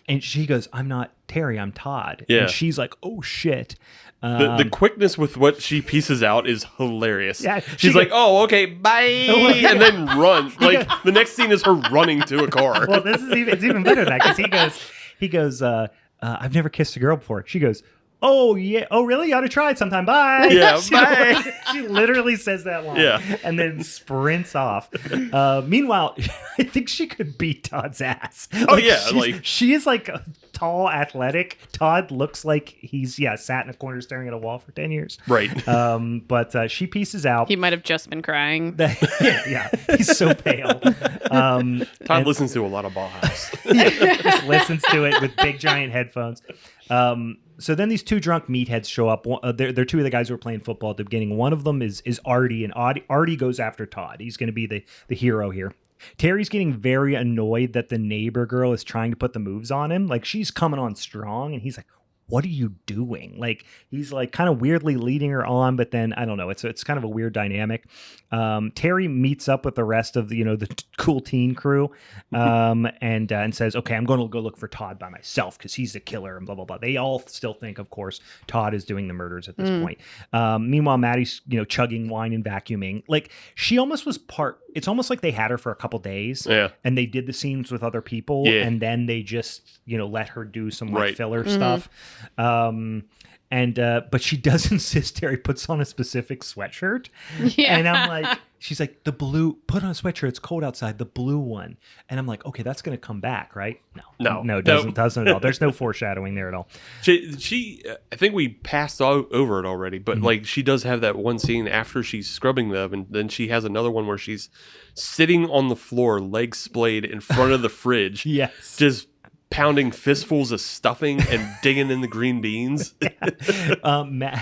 C: And she goes, I'm not Terry, I'm Todd.
E: Yeah.
C: And she's like, oh shit.
E: The quickness with what she pieces out is hilarious.
C: Yeah,
E: She's
C: she
E: like, oh, okay, bye. And then run. Like, the next scene is her running to a car.
C: Well, it's even better than that, because he goes, I've never kissed a girl before. She goes, oh yeah, oh really? You ought to try it sometime. Bye.
E: Yeah,
C: she,
E: bye.
C: She literally says that line.
E: Yeah.
C: And then sprints off. Meanwhile, I think she could beat Todd's ass.
E: Oh, yeah,
C: she is like tall, athletic. Todd looks like he's sat in a corner staring at a wall for 10 years.
E: Right.
C: But she pieces out.
D: He might have just been crying.
C: Yeah, he's so pale.
E: Todd listens to a lot of Bauhaus.
C: Just listens to it with big giant headphones. So then these two drunk meatheads show up. They're two of the guys who were playing football at the beginning. One of them is Artie, and Artie goes after Todd. He's going to be the hero here. Terry's getting very annoyed that the neighbor girl is trying to put the moves on him. Like, she's coming on strong, and he's like, what are you doing? Like, he's like kind of weirdly leading her on, but then I don't know. It's kind of a weird dynamic. Terry meets up with the rest of the, the cool teen crew, and says, okay, I'm going to go look for Todd by myself because he's the killer and blah, blah, blah. They all still think, of course, Todd is doing the murders at this point. Meanwhile, Maddie's, chugging wine and vacuuming. Like, she almost was it's almost like they had her for a couple days and they did the scenes with other people and then they just, let her do some filler stuff. But she does insist Terry puts on a specific sweatshirt. Yeah. And I'm like, she's like, put on a sweatshirt. It's cold outside, the blue one. And I'm like, okay, that's going to come back, right? No, it doesn't at all. There's no foreshadowing there at all.
E: She I think we passed over it already, but like she does have that one scene after she's scrubbing them, and then she has another one where she's sitting on the floor, legs splayed in front of the fridge.
C: Yes.
E: Just pounding fistfuls of stuffing and digging in the green beans.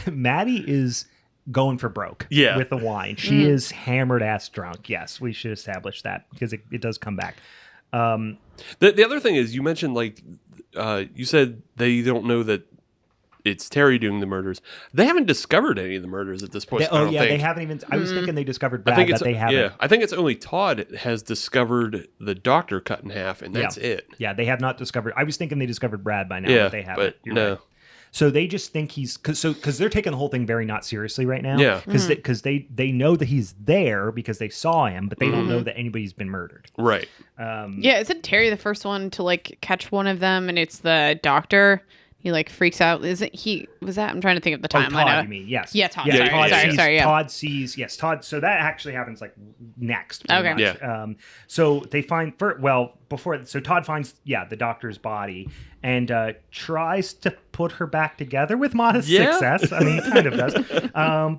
C: Maddie is going for broke with the wine. She is hammered ass drunk. Yes, we should establish that because it does come back.
E: The other thing is, you mentioned you said they don't know that it's Terry doing the murders. They haven't discovered any of the murders at this point.
C: They haven't even. I was thinking they discovered Brad, but they haven't.
E: Yeah, I think it's only Todd has discovered the doctor cut in half, and that's it.
C: Yeah, they have not discovered. I was thinking they discovered Brad by now, but they haven't.
E: But no.
C: Right. So they just think he's because they're taking the whole thing very not seriously right now.
E: Yeah,
C: because they know that he's there because they saw him, but they don't know that anybody's been murdered.
E: Right.
D: Isn't Terry the first one to catch one of them, and it's the doctor? He freaks out. Isn't he? Was that? I'm trying to think of the timeline.
C: Todd, you mean? Yes.
D: Yeah, Todd.
C: Yeah,
D: Sorry.
C: Todd sees. Yes, Todd. So that actually happens next.
D: Okay.
C: Much.
E: Yeah.
C: So they find before. So Todd finds the doctor's body and tries to put her back together with modest success. I mean, he kind of does.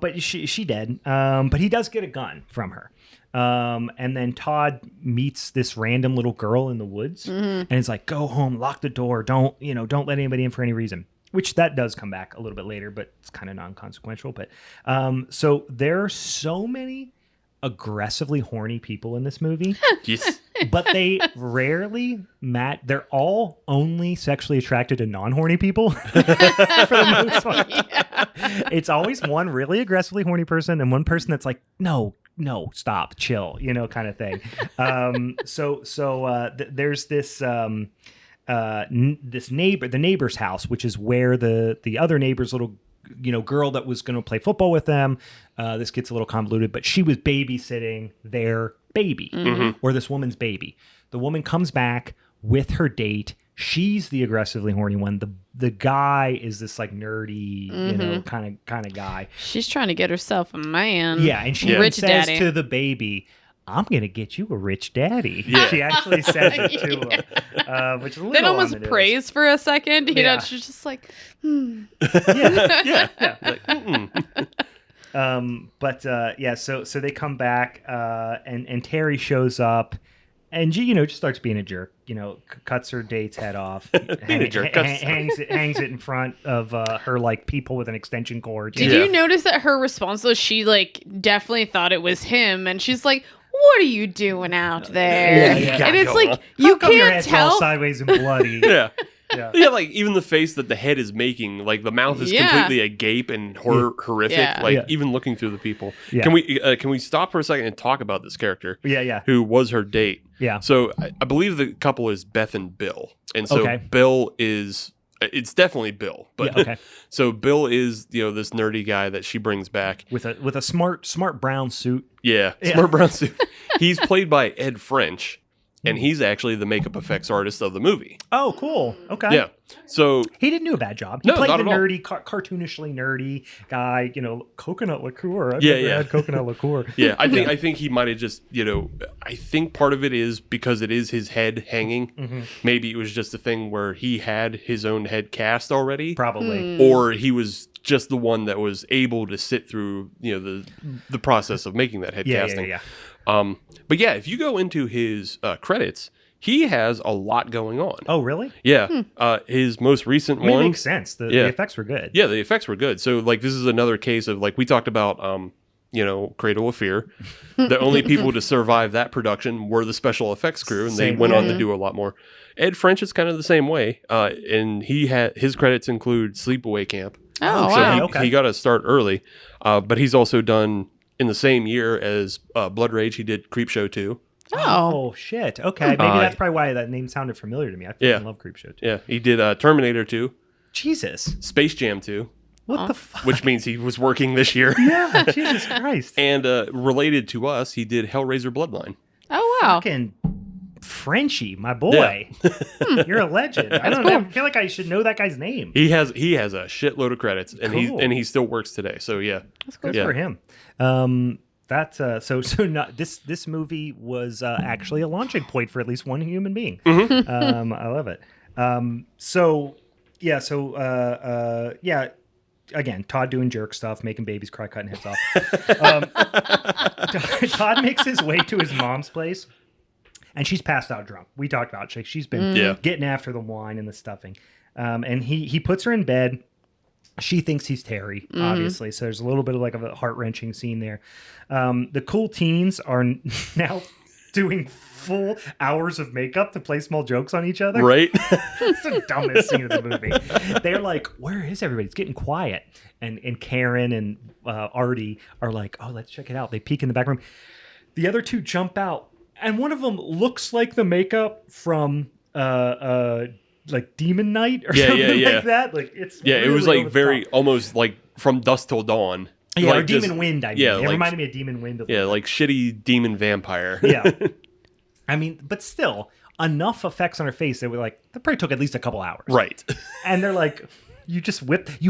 C: But she dead. But he does get a gun from her. And then Todd meets this random little girl in the woods and it's like, go home, lock the door. Don't let anybody in for any reason, which that does come back a little bit later, but it's kind of non-consequential. But, so there are so many aggressively horny people in this movie,
E: yes,
C: but they rarely they're all only sexually attracted to non-horny people for the most part. Yeah. It's always one really aggressively horny person and one person that's like, no, stop, chill, kind of thing. There's this this neighbor's house, which is where the other neighbor's little girl that was going to play football with them. This gets a little convoluted, but she was babysitting their baby or this woman's baby. The woman comes back with her date. She's the aggressively horny one. The guy is this nerdy, kind of guy.
D: She's trying to get herself a man.
C: Yeah, and she says daddy to the baby, "I'm gonna get you a rich daddy." Yeah. She actually says it to him, which is a little.
D: Then almost prays for a second. You know, she's just like,
C: yeah. So they come back, and Terry shows up. And just starts being a jerk. Cuts her date's head off. Hangs it in front of her peeple with an extension cord.
D: Did you notice that her response was she definitely thought it was him, and she's like, "What are you doing out there?"
C: Yeah.
D: And it's you can't
C: your head's
D: tell.
C: All sideways and bloody.
E: Yeah. Even the face that the head is making, the mouth is completely agape and horrific. Even looking through the people. Yeah. Can we stop for a second and talk about this character?
C: Yeah.
E: Who was her date?
C: Yeah.
E: So I believe the couple is Beth and Bill, and so Bill is. It's definitely Bill, but so Bill is this nerdy guy that she brings back
C: with a smart brown suit.
E: Yeah, smart brown suit. He's played by Ed French. And he's actually the makeup effects artist of the movie.
C: Oh, cool. Okay.
E: Yeah. So
C: he didn't do a bad job. He played the nerdy, cartoonishly nerdy guy. Coconut liqueur. I've never had coconut liqueur.
E: Yeah. I think he might have just. I think part of it is because it is his head hanging. Mm-hmm. Maybe it was just a thing where he had his own head cast already.
C: Probably.
E: Or he was just the one that was able to sit through the process of making that head casting.
C: Yeah.
E: But if you go into his credits, he has a lot going on.
C: Oh, really?
E: Yeah. His most recent one.
C: It makes sense. The effects were good.
E: Yeah, the effects were good. So, this is another case of, we talked about Cradle of Fear. The only people to survive that production were the special effects crew, and they went on to do a lot more. Ed French is kind of the same way, and his credits include Sleepaway Camp.
D: Oh,
E: so
D: wow.
E: he got to start early, but he's also done in the same year as Blood Rage. He did Creepshow 2.
C: Oh shit! Okay, maybe that's probably why that name sounded familiar to me. I fucking love Creepshow 2.
E: Yeah, he did Terminator 2.
C: Jesus.
E: Space Jam 2.
C: What the fuck?
E: Which means he was working this year.
C: Yeah, Jesus Christ.
E: And related to us, he did Hellraiser Bloodline.
D: Oh, wow.
C: Fucking Frenchie, my boy. Yeah. You're a legend. I don't know. I feel like I should know that guy's name.
E: He has a shitload of credits, and he still works today. So yeah,
D: that's cool.
C: Good for him. That's so not this movie was actually a launching point for at least one human being.
E: Mm-hmm.
C: I love it. Again, Todd doing jerk stuff, making babies cry, cutting heads off. Todd makes his way to his mom's place, and she's passed out drunk. We talked about she's been getting after the wine and the stuffing, and he puts her in bed. She thinks he's Terry, obviously. So there's a little bit of like a heart-wrenching scene there. The cool teens are now doing full hours of makeup to play small jokes on each other.
E: Right.
C: It's the dumbest scene of the movie. They're like, where is everybody? It's getting quiet. And Karen and Artie are like, oh, let's check it out. They peek in the back room. The other two jump out. And one of them looks like the makeup from like Demon Knight or something like that. Like it's
E: really, it was like very almost like From Dusk Till Dawn.
C: Yeah,
E: like
C: or Demon Wind. I mean, it reminded me of Demon Wind.
E: Like shitty demon vampire.
C: Yeah, I mean, but still enough effects on her face that were like that probably took at least a couple hours.
E: Right.
C: And they're like, you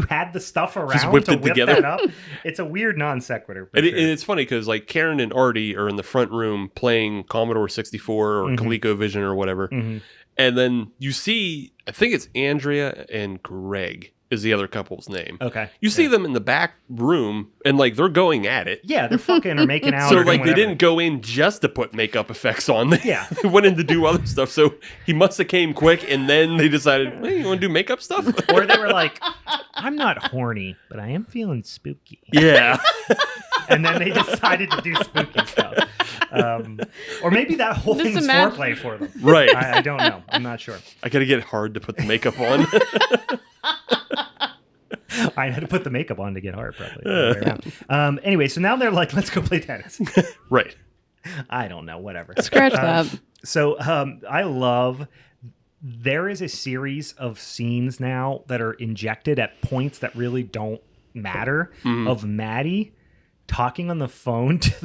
C: had the stuff around
E: just whipped
C: to
E: it
C: whip
E: together.
C: that up. It's a weird non sequitur.
E: And it's funny because like Karen and Artie are in the front room playing Commodore 64 or ColecoVision or whatever. And then you see, I think it's Andrea and Greg is the other couple's name.
C: Okay.
E: You see them in the back room and like they're going at it.
C: Yeah, they're fucking or making out.
E: So
C: or
E: like they didn't go in just to put makeup effects on. They went in to do other stuff. So he must have came quick and then they decided, hey, you want to do makeup stuff?
C: Or they were like, I'm not horny, but I am feeling spooky.
E: Yeah.
C: And then they decided to do spooky stuff. Or maybe that whole thing's foreplay for them.
E: Right.
C: I don't know. I'm not sure.
E: I got to get hard to put the makeup on.
C: I had to put the makeup on to get hard, probably. Anyway, so now they're like, let's go play tennis.
E: Right.
C: I don't know. Whatever.
D: Scratch that.
C: So I love... There is a series of scenes now that are injected at points that really don't matter of Maddie talking on the phone to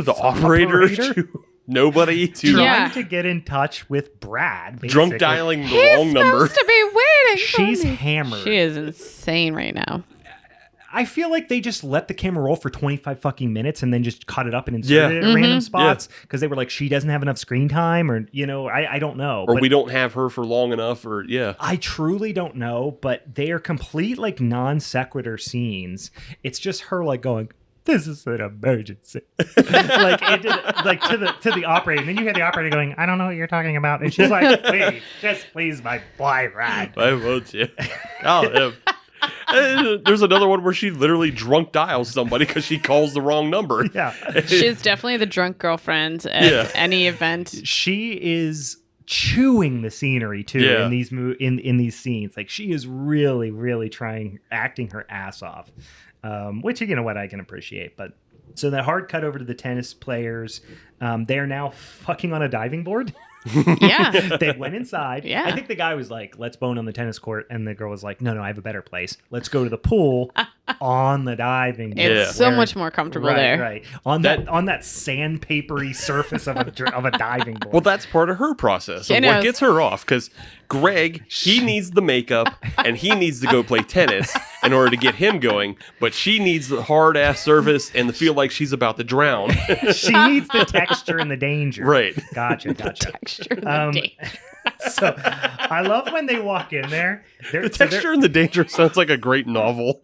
C: the
E: operator. To nobody.
C: Trying to get in touch with Brad. Basically.
E: Drunk dialing the wrong number.
D: Supposed to be waiting.
C: She's hammered.
D: She is insane right now.
C: I feel like they just let the camera roll for 25 fucking minutes and then just cut it up and inserted it at random spots because they were like, she doesn't have enough screen time or, I don't know.
E: Or we don't have her for long enough or,
C: I truly don't know, but they are complete like non sequitur scenes. It's just her like going, this is an emergency. Like it did, like to the operator. And then you hear the operator going, I don't know what you're talking about. And she's like, wait, just please my boyfriend.
E: I won't you? Call him. There's another one where she literally drunk dials somebody because she calls the wrong number.
C: Yeah.
D: She's definitely the drunk girlfriend at any event.
C: She is chewing the scenery too in these in these scenes. Like she is really, really acting her ass off. Which, you know what, I can appreciate. But so that hard cut over to the tennis players. They are now fucking on a diving board.
D: Yeah.
C: They went inside.
D: Yeah.
C: I think the guy was like, let's bone on the tennis court. And the girl was like, no, I have a better place. Let's go to the pool on the diving board.
D: It's so much more comfortable there.
C: Right. On that sandpapery surface of a diving board.
E: Well, that's part of her process. Of what gets her off. Because Greg, he needs the makeup and he needs to go play tennis in order to get him going. But she needs the hard ass surface and the feel like she's about to drown.
C: She needs the texture and the danger.
E: Right.
C: Gotcha.
D: Texture and the danger.
C: So I love when they walk in there.
E: The Texture and the Danger sounds like a great novel.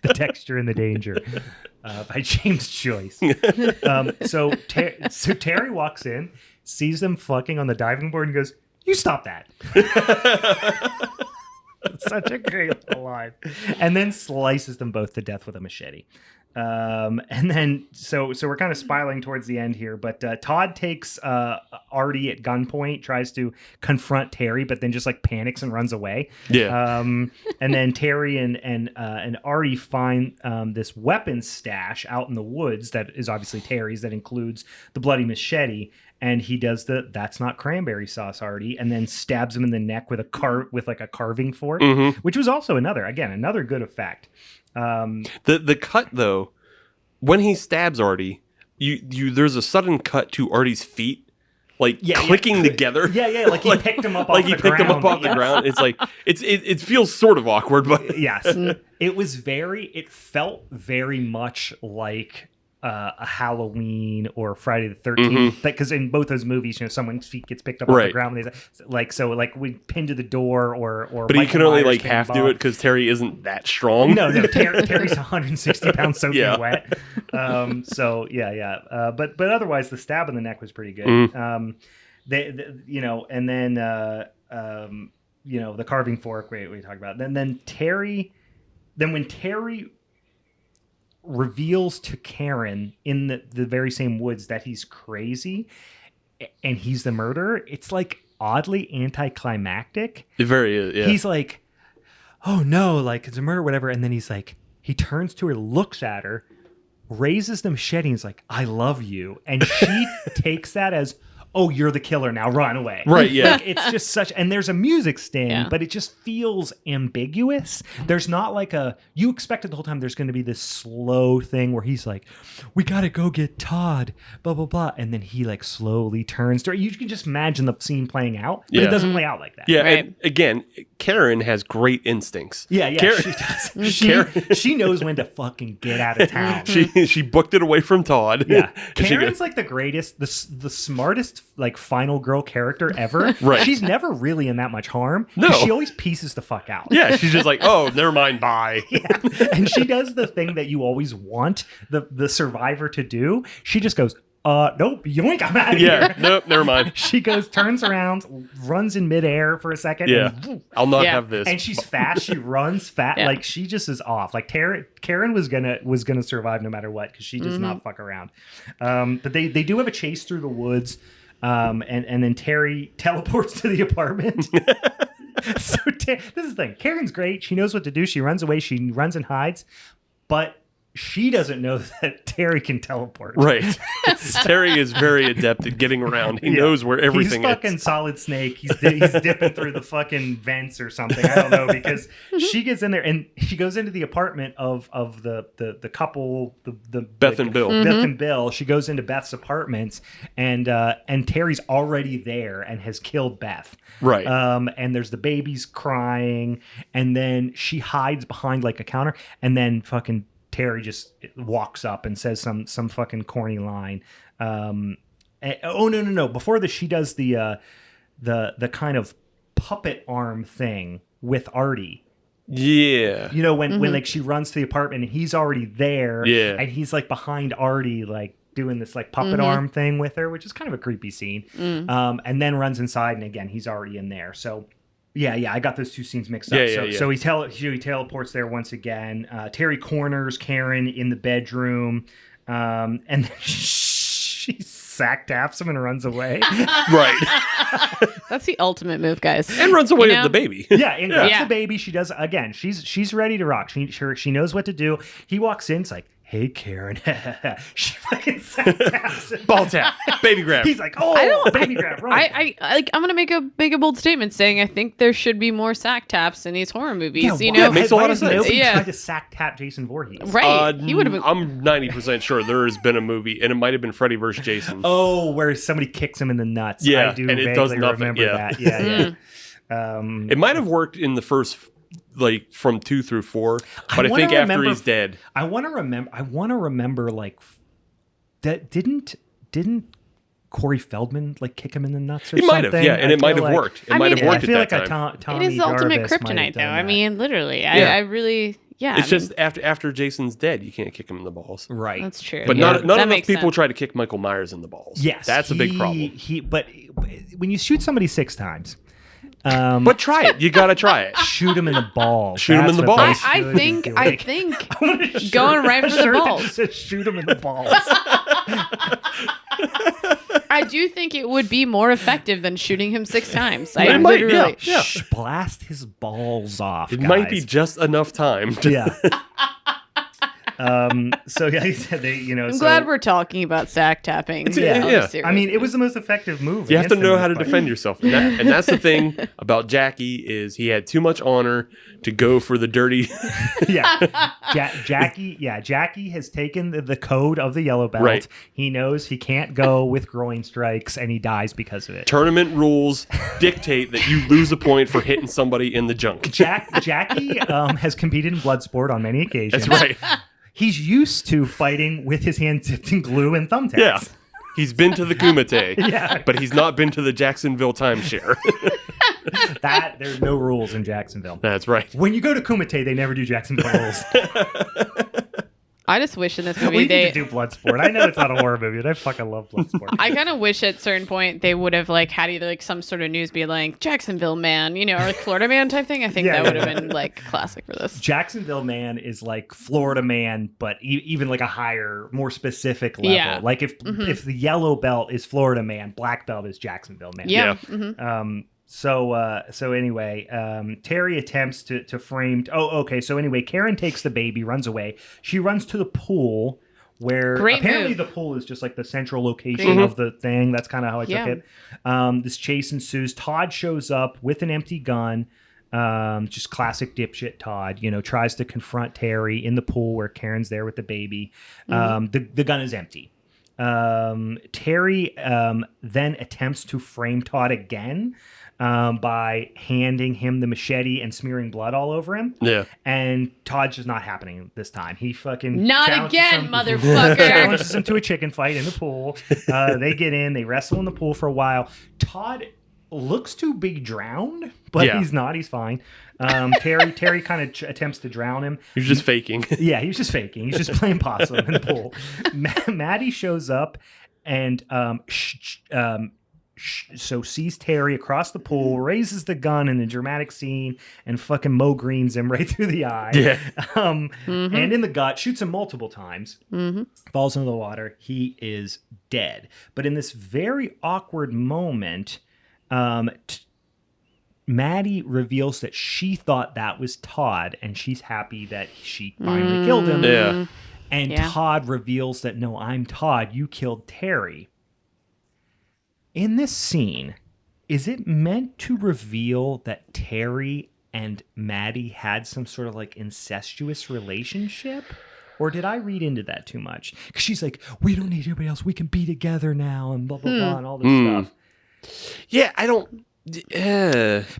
C: The Texture and the Danger by James Joyce. So Terry walks in, sees them fucking on the diving board and goes, you stop that. Such a great little line. And then slices them both to death with a machete. And then so we're kind of spiraling towards the end here, but Todd takes Artie at gunpoint, tries to confront Terry, but then just like panics and runs away.
E: Yeah.
C: And then Terry and Artie find this weapons stash out in the woods that is obviously Terry's, that includes the bloody machete. And he does that's not cranberry sauce, Artie, and then stabs him in the neck with a carving fork, which was also another good effect.
E: The cut though, when he stabs Artie, you there's a sudden cut to Artie's feet, like clicking together.
C: Yeah, like he picked him up off the ground.
E: Picked him up off the ground. It's like it feels sort of awkward, but
C: yes, it felt very much like a Halloween or Friday the 13th, because in both those movies, someone's feet gets picked up off the ground. And we pinned to the door or.
E: But he can only like half do it because Terry isn't that strong.
C: No, Terry's 160 pounds soaking wet. But otherwise the stab in the neck was pretty good. And then the carving fork we talked about. Then when Terry reveals to Karen in the very same woods that he's crazy and he's the murderer, it's like oddly anticlimactic.
E: It very is, yeah.
C: He's like, oh no, like it's a murder, whatever. And then he's like, he turns to her, looks at her, raises the machete, and he's like, I love you. And she takes that as, oh, you're the killer now, run away.
E: Right, yeah.
C: Like, it's just and there's a music sting, but it just feels ambiguous. There's not like you expected the whole time there's going to be this slow thing where he's like, we got to go get Todd, blah, blah, blah. And then he like slowly turns to her. You can just imagine the scene playing out, but it doesn't play out like that.
E: Yeah, right. And again, Karen has great instincts.
C: Yeah, Karen, she does. She knows when to fucking get out of town.
E: She booked it away from Todd.
C: Yeah. Karen's like the greatest, the smartest like final girl character ever.
E: Right.
C: She's never really in that much harm.
E: No.
C: She always pieces the fuck out.
E: Yeah, she's just like, oh, never mind, bye.
C: Yeah. And she does the thing that you always want the survivor to do. She just goes, nope, yoink, I'm out of here.
E: Yeah, nope, never mind.
C: She goes, turns around, runs in midair for a second.
E: Yeah,
C: and,
E: I'll not have this.
C: And she's fast. She runs fast.
D: Yeah.
C: Like she just is off. Like Karen was gonna survive no matter what because she does not fuck around. But they do have a chase through the woods, and then Terry teleports to the apartment. So this is the thing. Karen's great. She knows what to do. She runs away. She runs and hides, but she doesn't know that Terry can teleport.
E: Right. Terry is very adept at getting around. He knows where everything is.
C: He's fucking Solid Snake. He's dipping through the fucking vents or something. I don't know, because she gets in there and she goes into the apartment of the couple, the
E: Beth and Bill.
C: Beth and Bill. She goes into Beth's apartments and Terry's already there and has killed Beth.
E: Right.
C: And there's the babies crying, and then she hides behind like a counter, and then fucking Terry just walks up and says some fucking corny line. No. Before this, she does the kind of puppet arm thing with Artie.
E: Yeah.
C: You know, when like she runs to the apartment and he's already there.
E: Yeah.
C: And he's like behind Artie, like doing this like puppet arm thing with her, which is kind of a creepy scene. And then runs inside, and again, he's already in there. So yeah, I got those two scenes mixed up. So he teleports there once again. Terry corners Karen in the bedroom, and then she sack taps him and runs away.
E: Right.
D: That's the ultimate move, guys.
E: And runs away with the baby.
C: Yeah, and grabs the baby. She does again. She's ready to rock. She knows what to do. He walks in. It's like, hey, Karen. She fucking sack taps him.
E: Ball tap. Baby grab.
C: He's like, baby grab. Run.
D: I'm gonna make a bold statement saying I think there should be more sack taps in these horror movies.
C: Yeah,
D: you know,
E: it makes a lot of sense.
C: Nobody tried to sack tap Jason Voorhees.
D: Right. He would have been.
E: I'm 90% sure there has been a movie, and it might have been Freddy vs. Jason.
C: Oh, where somebody kicks him in the nuts.
E: Yeah,
C: I do
E: and it does nothing.
C: remember that. Yeah.
E: It might have worked in the first, like from 2 through 4, but I think after he's dead.
C: I want to remember like that. Didn't Corey Feldman like kick him in the nuts or something?
E: He might have, yeah, and it might have worked. It might have worked at that time.
C: Tommy
D: it is ultimate
C: Jarvis
D: kryptonite, though. I mean, literally,
E: Yeah.
D: I really, yeah.
E: It's just after Jason's dead, you can't kick him in the balls.
C: Right.
D: That's true.
E: But
D: yeah.
E: not enough people try to kick Michael Myers in the balls.
C: Yes,
E: that's a big problem.
C: But when you shoot somebody 6 times,
E: But try it. You gotta try it.
C: Shoot him in the balls.
E: Shoot him in the balls.
D: I think going right for the balls.
C: Just shoot him in the balls.
D: I do think it would be more effective than shooting him 6 times.
E: It might, yeah.
C: Blast his balls off.
E: It
C: guys.
E: might be just enough time.
C: Yeah. So yeah, he said
D: I'm glad we're talking about sack tapping.
E: Yeah.
C: I mean, it was the most effective move.
E: You have to know how to defend yourself, and that's the thing about Jackie is he had too much honor to go for the dirty.
C: Jackie has taken the code of the yellow belt.
E: Right.
C: He knows he can't go with groin strikes, and he dies because of it.
E: Tournament rules dictate that you lose a point for hitting somebody in the junk.
C: Jackie has competed in Bloodsport on many occasions.
E: That's right.
C: He's used to fighting with his hands dipped in glue and thumbtacks.
E: Yeah. He's been to the Kumite, but he's not been to the Jacksonville timeshare.
C: There's no rules in Jacksonville.
E: That's right.
C: When you go to Kumite, they never do Jacksonville rules.
D: I just wish in this movie
C: we need to do Bloodsport. I know it's not a horror movie, but I fucking love Bloodsport.
D: I kind of wish at a certain point they would have like had either like some sort of news be like Jacksonville Man, or like Florida Man type thing. I think that would have been like classic for this.
C: Jacksonville Man is like Florida Man, but even like a higher, more specific level.
D: Yeah.
C: Like if the yellow belt is Florida Man, black belt is Jacksonville Man.
D: Yeah.
C: So anyway, Terry attempts to frame. So anyway, Karen takes the baby, runs away. She runs to the pool where apparently the pool is just like the central location of the thing. That's kind of how I took it. This chase ensues. Todd shows up with an empty gun. Just classic dipshit Todd, tries to confront Terry in the pool where Karen's there with the baby. The gun is empty. Terry then attempts to frame Todd again. By handing him the machete and smearing blood all over him.
E: Yeah.
C: And Todd's just not happening this time. He fucking
D: not again, motherfucker.
C: Challenges him to a chicken fight in the pool. They get in, they wrestle in the pool for a while. Todd looks to be drowned, but he's not. He's fine. Terry kind of attempts to drown him.
E: He's just faking.
C: Yeah, he was just faking. He's just playing possum in the pool. Maddie shows up and so sees Terry across the pool, raises the gun in the dramatic scene, and fucking Mo Greens him right through the eye.
E: Yeah.
C: And in the gut, shoots him multiple times, falls into the water. He is dead. But in this very awkward moment, Maddie reveals that she thought that was Todd, and she's happy that she finally killed him.
E: Yeah.
C: And Todd reveals that, no, I'm Todd. You killed Terry. In this scene, is it meant to reveal that Terry and Maddie had some sort of like incestuous relationship? Or did I read into that too much? Because she's like, we don't need anybody else. We can be together now and blah, blah, blah, and all this stuff.
E: Yeah, I don't...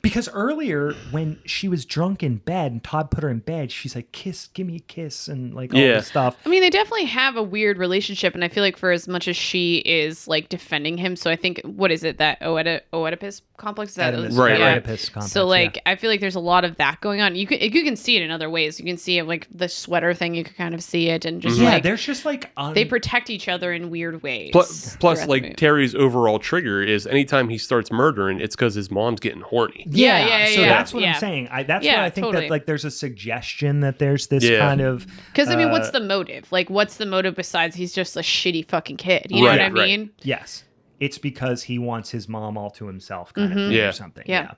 C: Because earlier when she was drunk in bed and Todd put her in bed, she's like, give me a kiss and like all this stuff.
D: I mean, they definitely have a weird relationship, and I feel like for as much as she is like defending him, so I think what is it, that Oedipus complex? Is that
C: Oedipus complex.
D: So like I feel like there's a lot of that going on. You can see it in other ways. You can see it like the sweater thing, you can kind of see it, and just
C: there's just like
D: they protect each other in weird ways.
E: Plus like Terry's overall trigger is anytime he starts murdering, it's because his mom's getting horny.
C: So that's what I'm saying. That's what I think that like there's a suggestion that there's this kind of
D: because I mean, what's the motive? Like, what's the motive besides he's just a shitty fucking kid? You know what I mean?
C: Yes, it's because he wants his mom all to himself, kind of thing, or something.
D: Yeah.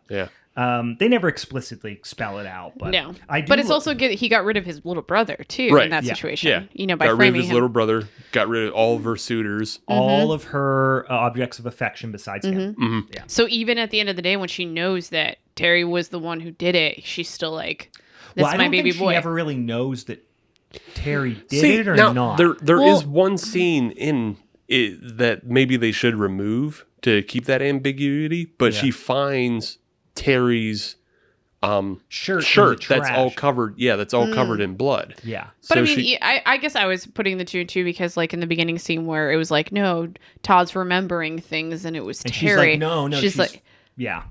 C: They never explicitly spell it out, but
D: no. But it's also good he got rid of his little brother too in that situation.
E: Yeah.
D: By
E: got rid of
D: framing
E: his
D: him.
E: little brother, got rid of all of her suitors,
C: all of her objects of affection besides him. Yeah.
D: So even at the end of the day, when she knows that Terry was the one who did it, she's still like, "This is my baby boy."
C: She never really knows that Terry did it or not.
E: There is one scene in it that maybe they should remove to keep that ambiguity, but she finds Terry's shirt that's all covered. Yeah, that's all covered in blood.
C: Yeah.
D: But I mean, I guess I was putting the two and two because like in the beginning scene where it was like, no, Todd's remembering things and it was Terry.
C: She's like, no.
D: She's like,
C: yeah.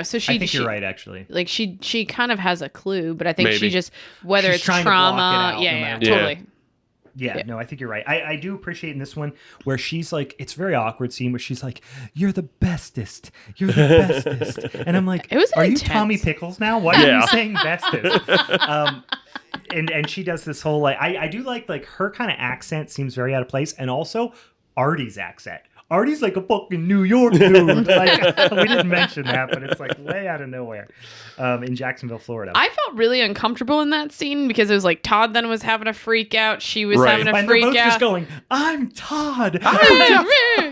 D: So she.
C: I think you're right, actually.
D: Like she kind of has a clue, but I think
E: Maybe.
D: she just whether
C: She's
D: it's
C: trying
D: trauma.
C: To block it out,
D: Totally.
C: Yeah, no, I think you're right. I do appreciate in this one where she's like, it's a very awkward scene where she's like, "You're the bestest. You're the bestest." And I'm like,
D: It was
C: are
D: intense.
C: you Tommy Pickles now? Why are you saying bestest? And she does this whole like, I do like her kind of accent seems very out of place, and also Artie's accent. Artie's like a fucking New York dude. Like, we didn't mention that, but it's like way out of nowhere in Jacksonville, Florida.
D: I felt really uncomfortable in that scene because it was like Todd then was having a freak out. She was having a
C: and
D: freak
C: they're both
D: out.
C: just going, "I'm Todd."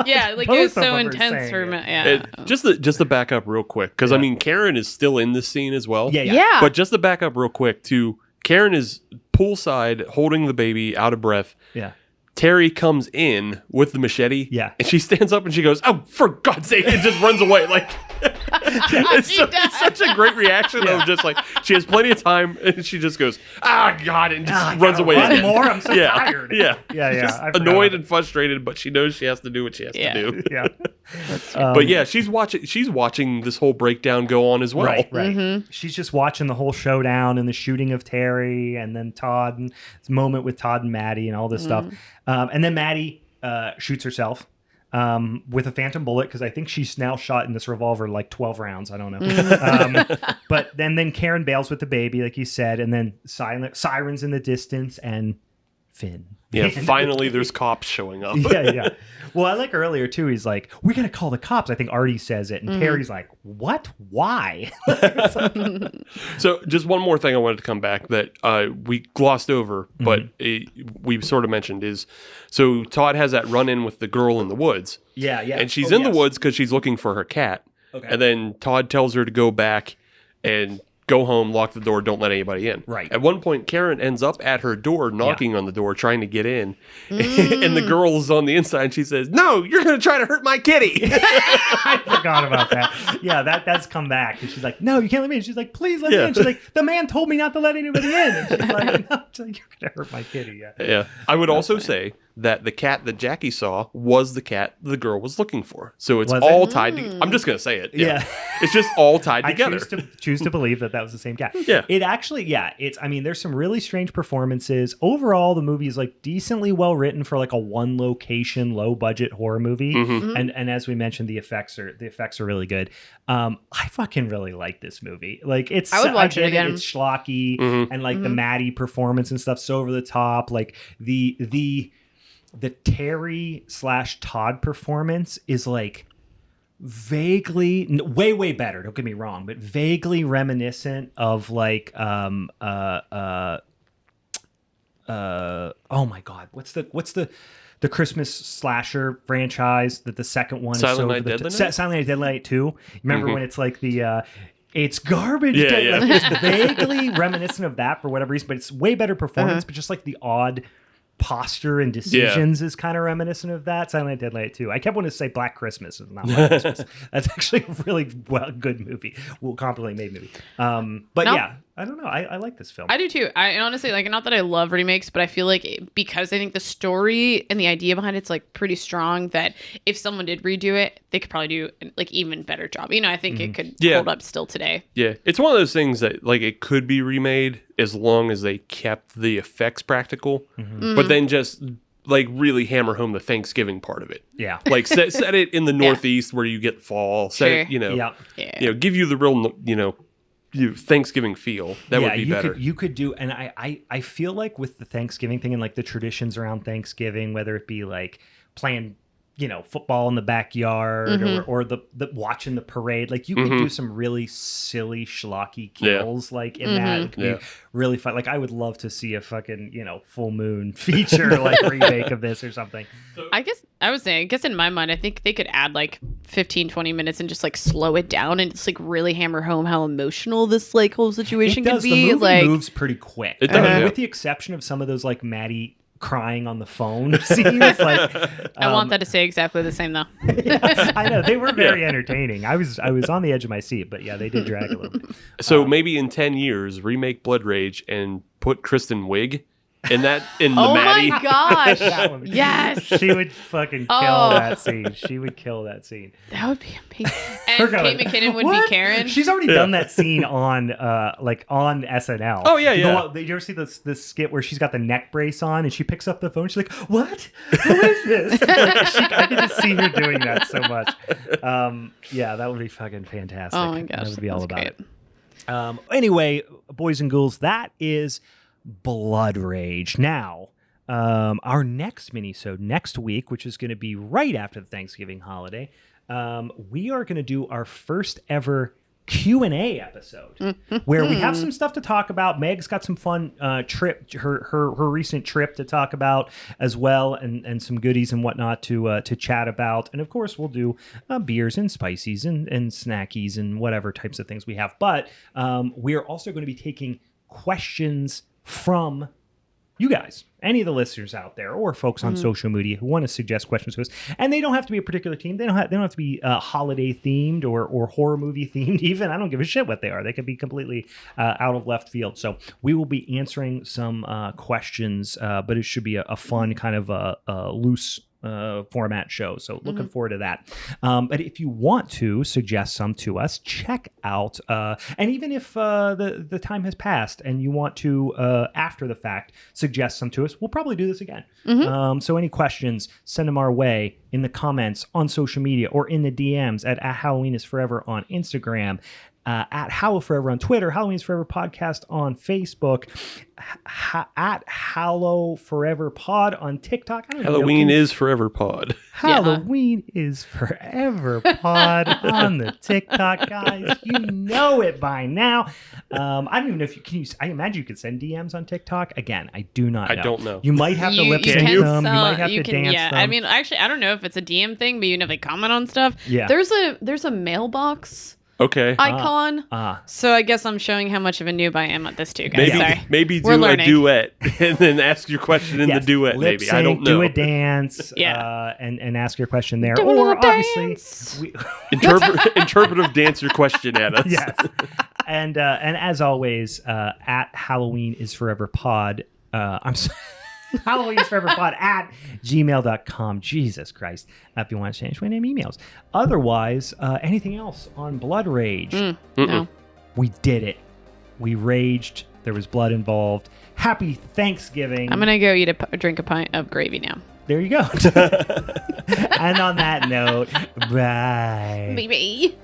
D: Yeah, like it was so intense for me. Yeah.
E: Just to back up real quick, because I mean, Karen is still in this scene as well.
D: Yeah.
E: But just to back up real quick, too, Karen is poolside holding the baby, out of breath.
C: Yeah.
E: Terry comes in with the machete.
C: Yeah.
E: And she stands up and she goes, "Oh, for God's sake," and just runs away. Like, it's such a great reaction of just like, she has plenty of time and she just goes, "Ah, God," and just runs away.
C: Run more. I'm so tired.
E: Yeah.
C: Just
E: annoyed and frustrated, but she knows she has to do what she has to do.
C: Yeah.
E: But yeah, she's watching this whole breakdown go on as well.
C: Right. Mm-hmm. She's just watching the whole showdown and the shooting of Terry and then Todd and this moment with Todd and Maddie and all this stuff. And then Maddie shoots herself with a phantom bullet because I think she's now shot in this revolver like 12 rounds. I don't know. But then Karen bails with the baby, like you said, and then sirens in the distance and Finn.
E: Yeah, finally there's cops showing up.
C: Yeah. Well, I like earlier too, he's like, "We got to call the cops." I think Artie says it. And Terry's like, "What? Why?"
E: So just one more thing I wanted to come back that we glossed over, but we sort of mentioned is, so Todd has that run-in with the girl in the woods.
C: Yeah.
E: And she's in the woods because she's looking for her cat. Okay. And then Todd tells her to go back and go home, lock the door, don't let anybody in.
C: Right.
E: At one point, Karen ends up at her door, knocking on the door, trying to get in. And the girl is on the inside, and she says, "No, you're going to try to hurt my kitty."
C: I forgot about that. Yeah, that's come back. And she's like, "No, you can't let me in." She's like, "Please let me in." She's like, "The man told me not to let anybody in." And she's like, "No, you're going to hurt my kitty."
E: Yeah. I would also say that the cat that Jackie saw was the cat the girl was looking for. So it's all tied together. I'm just going to say it.
C: Yeah.
E: It's just all tied together.
C: I choose to believe that was the same cat.
E: Yeah.
C: It actually, there's some really strange performances. Overall, the movie is like decently well written for like a one location, low budget horror movie. And as we mentioned, the effects are really good. I fucking really like this movie. Like
D: I would watch it again.
C: It's schlocky and like the Maddie performance and stuff so over the top. Like the Terry / Todd performance is like vaguely way better, don't get me wrong, but vaguely reminiscent of like oh my God, what's the Christmas slasher franchise that the second one
E: Silent
C: is
E: Night, Deadly Night?
C: Silent Night, Deadly Night 2. Remember when it's like the it's garbage.
E: Yeah.
C: Like, it's vaguely reminiscent of that for whatever reason, but it's way better performance, but just like the odd posture and decisions is kind of reminiscent of that. Silent Night, Deadly Night 2. I kept wanting to say Black Christmas. It's not Black Christmas. That's actually a really good movie. Well, competently made movie. But yeah, I don't know. I like this film.
D: I do too. I honestly, like, not that I love remakes, but I feel like because I think the story and the idea behind it's like pretty strong, that if someone did redo it, they could probably do like even better job. I think it could hold up still today. Yeah.
E: It's one of those things that like it could be remade as long as they kept the effects practical, but then just like really hammer home the Thanksgiving part of it.
C: Yeah.
E: Like set it in the Northeast where you get fall. Set it, give you the real, Thanksgiving feel. That would be better.
C: You could do, and I feel like with the Thanksgiving thing and like the traditions around Thanksgiving, whether it be like playing, football in the backyard or the watching the parade, like you could do some really silly schlocky kills like in that. It could be really fun. Like I would love to see a fucking, full moon feature like remake of this or something.
D: I guess in my mind, I think they could add like 15-20 minutes and just like slow it down and just like really hammer home how emotional this like whole situation can be.
C: The movie
D: like
C: moves pretty quick.
E: It does,
C: with the exception of some of those like Maddie crying on the phone scenes. Like
D: I want that to stay exactly the same though.
C: Yeah, I know they were very entertaining. I was on the edge of my seat, but yeah, they did drag a little bit.
E: So maybe in 10 years, remake Blood Rage and put Kristen Wiig In the
D: Oh
E: Maddie.
D: my gosh.
C: Would,
D: Yes.
C: She would fucking kill that scene. She would kill that scene.
D: That would be amazing. And Kate McKinnon would
C: What?
D: be Karen.
C: She's already done that scene on on SNL.
E: Oh, yeah.
C: Did you ever see this skit where she's got the neck brace on and she picks up the phone? She's like, "What? Who is this?" I can just see her doing that so much. Yeah, that would be fucking fantastic.
D: Oh my gosh,
C: that would be all about
D: great.
C: it. Anyway, boys and ghouls, that is Blood Rage. Now, our next minisode next week, which is going to be right after the Thanksgiving holiday, we are going to do our first ever Q&A episode where we have some stuff to talk about. Meg's got some fun trip, her recent trip to talk about as well, and some goodies and whatnot to chat about. And of course, we'll do beers and spices and snackies and whatever types of things we have. But we're also going to be taking questions from you guys, any of the listeners out there, or folks on social media who want to suggest questions to us. And they don't have to be a particular team. They don't have to be holiday themed or horror movie themed even. I don't give a shit what they are. They could be completely out of left field. So we will be answering some questions, but it should be a fun kind of a loose format show. So looking forward to that. But if you want to suggest some to us, check out, and even if the time has passed and you want to, after the fact, suggest some to us, we'll probably do this again. So any questions, send them our way in the comments on social media or in the DMs at Halloween is Forever on Instagram, at Hallow Forever on Twitter, Halloween is Forever Podcast on Facebook, at Hallow Forever Pod on TikTok.
E: Halloween is Forever Pod.
C: Halloween is Forever Pod on the TikTok, guys. You know it by now. I don't even know if you can. I imagine you could send DMs on TikTok. Again, I do not know.
E: I don't know.
C: You might have to lip sync them. You might have to dance them.
D: I mean, actually, I don't know if it's a DM thing, but you know, they comment on stuff.
C: Yeah.
D: There's a mailbox
E: Okay.
D: icon. So I guess I'm showing how much of a noob I am at this too, guys.
E: Maybe
D: We're
E: do a
D: learning.
E: duet and then ask your question in the duet.
C: Lip
E: Maybe I don't
C: sync,
E: know.
C: do a dance, and ask your question there,
D: Do a
C: or
D: little
C: obviously
D: dance.
E: Interpretive dance your question at us.
C: yes. And as always, at Halloween is Forever Pod. I'm sorry. Halloween is Forever Pod at gmail.com. Jesus Christ. If you want to change my name, emails. Otherwise, anything else on Blood Rage?
D: No.
C: We did it. We raged. There was blood involved. Happy Thanksgiving.
D: I'm gonna go drink a pint of gravy now.
C: There you go. And on that note, bye.
D: Baby.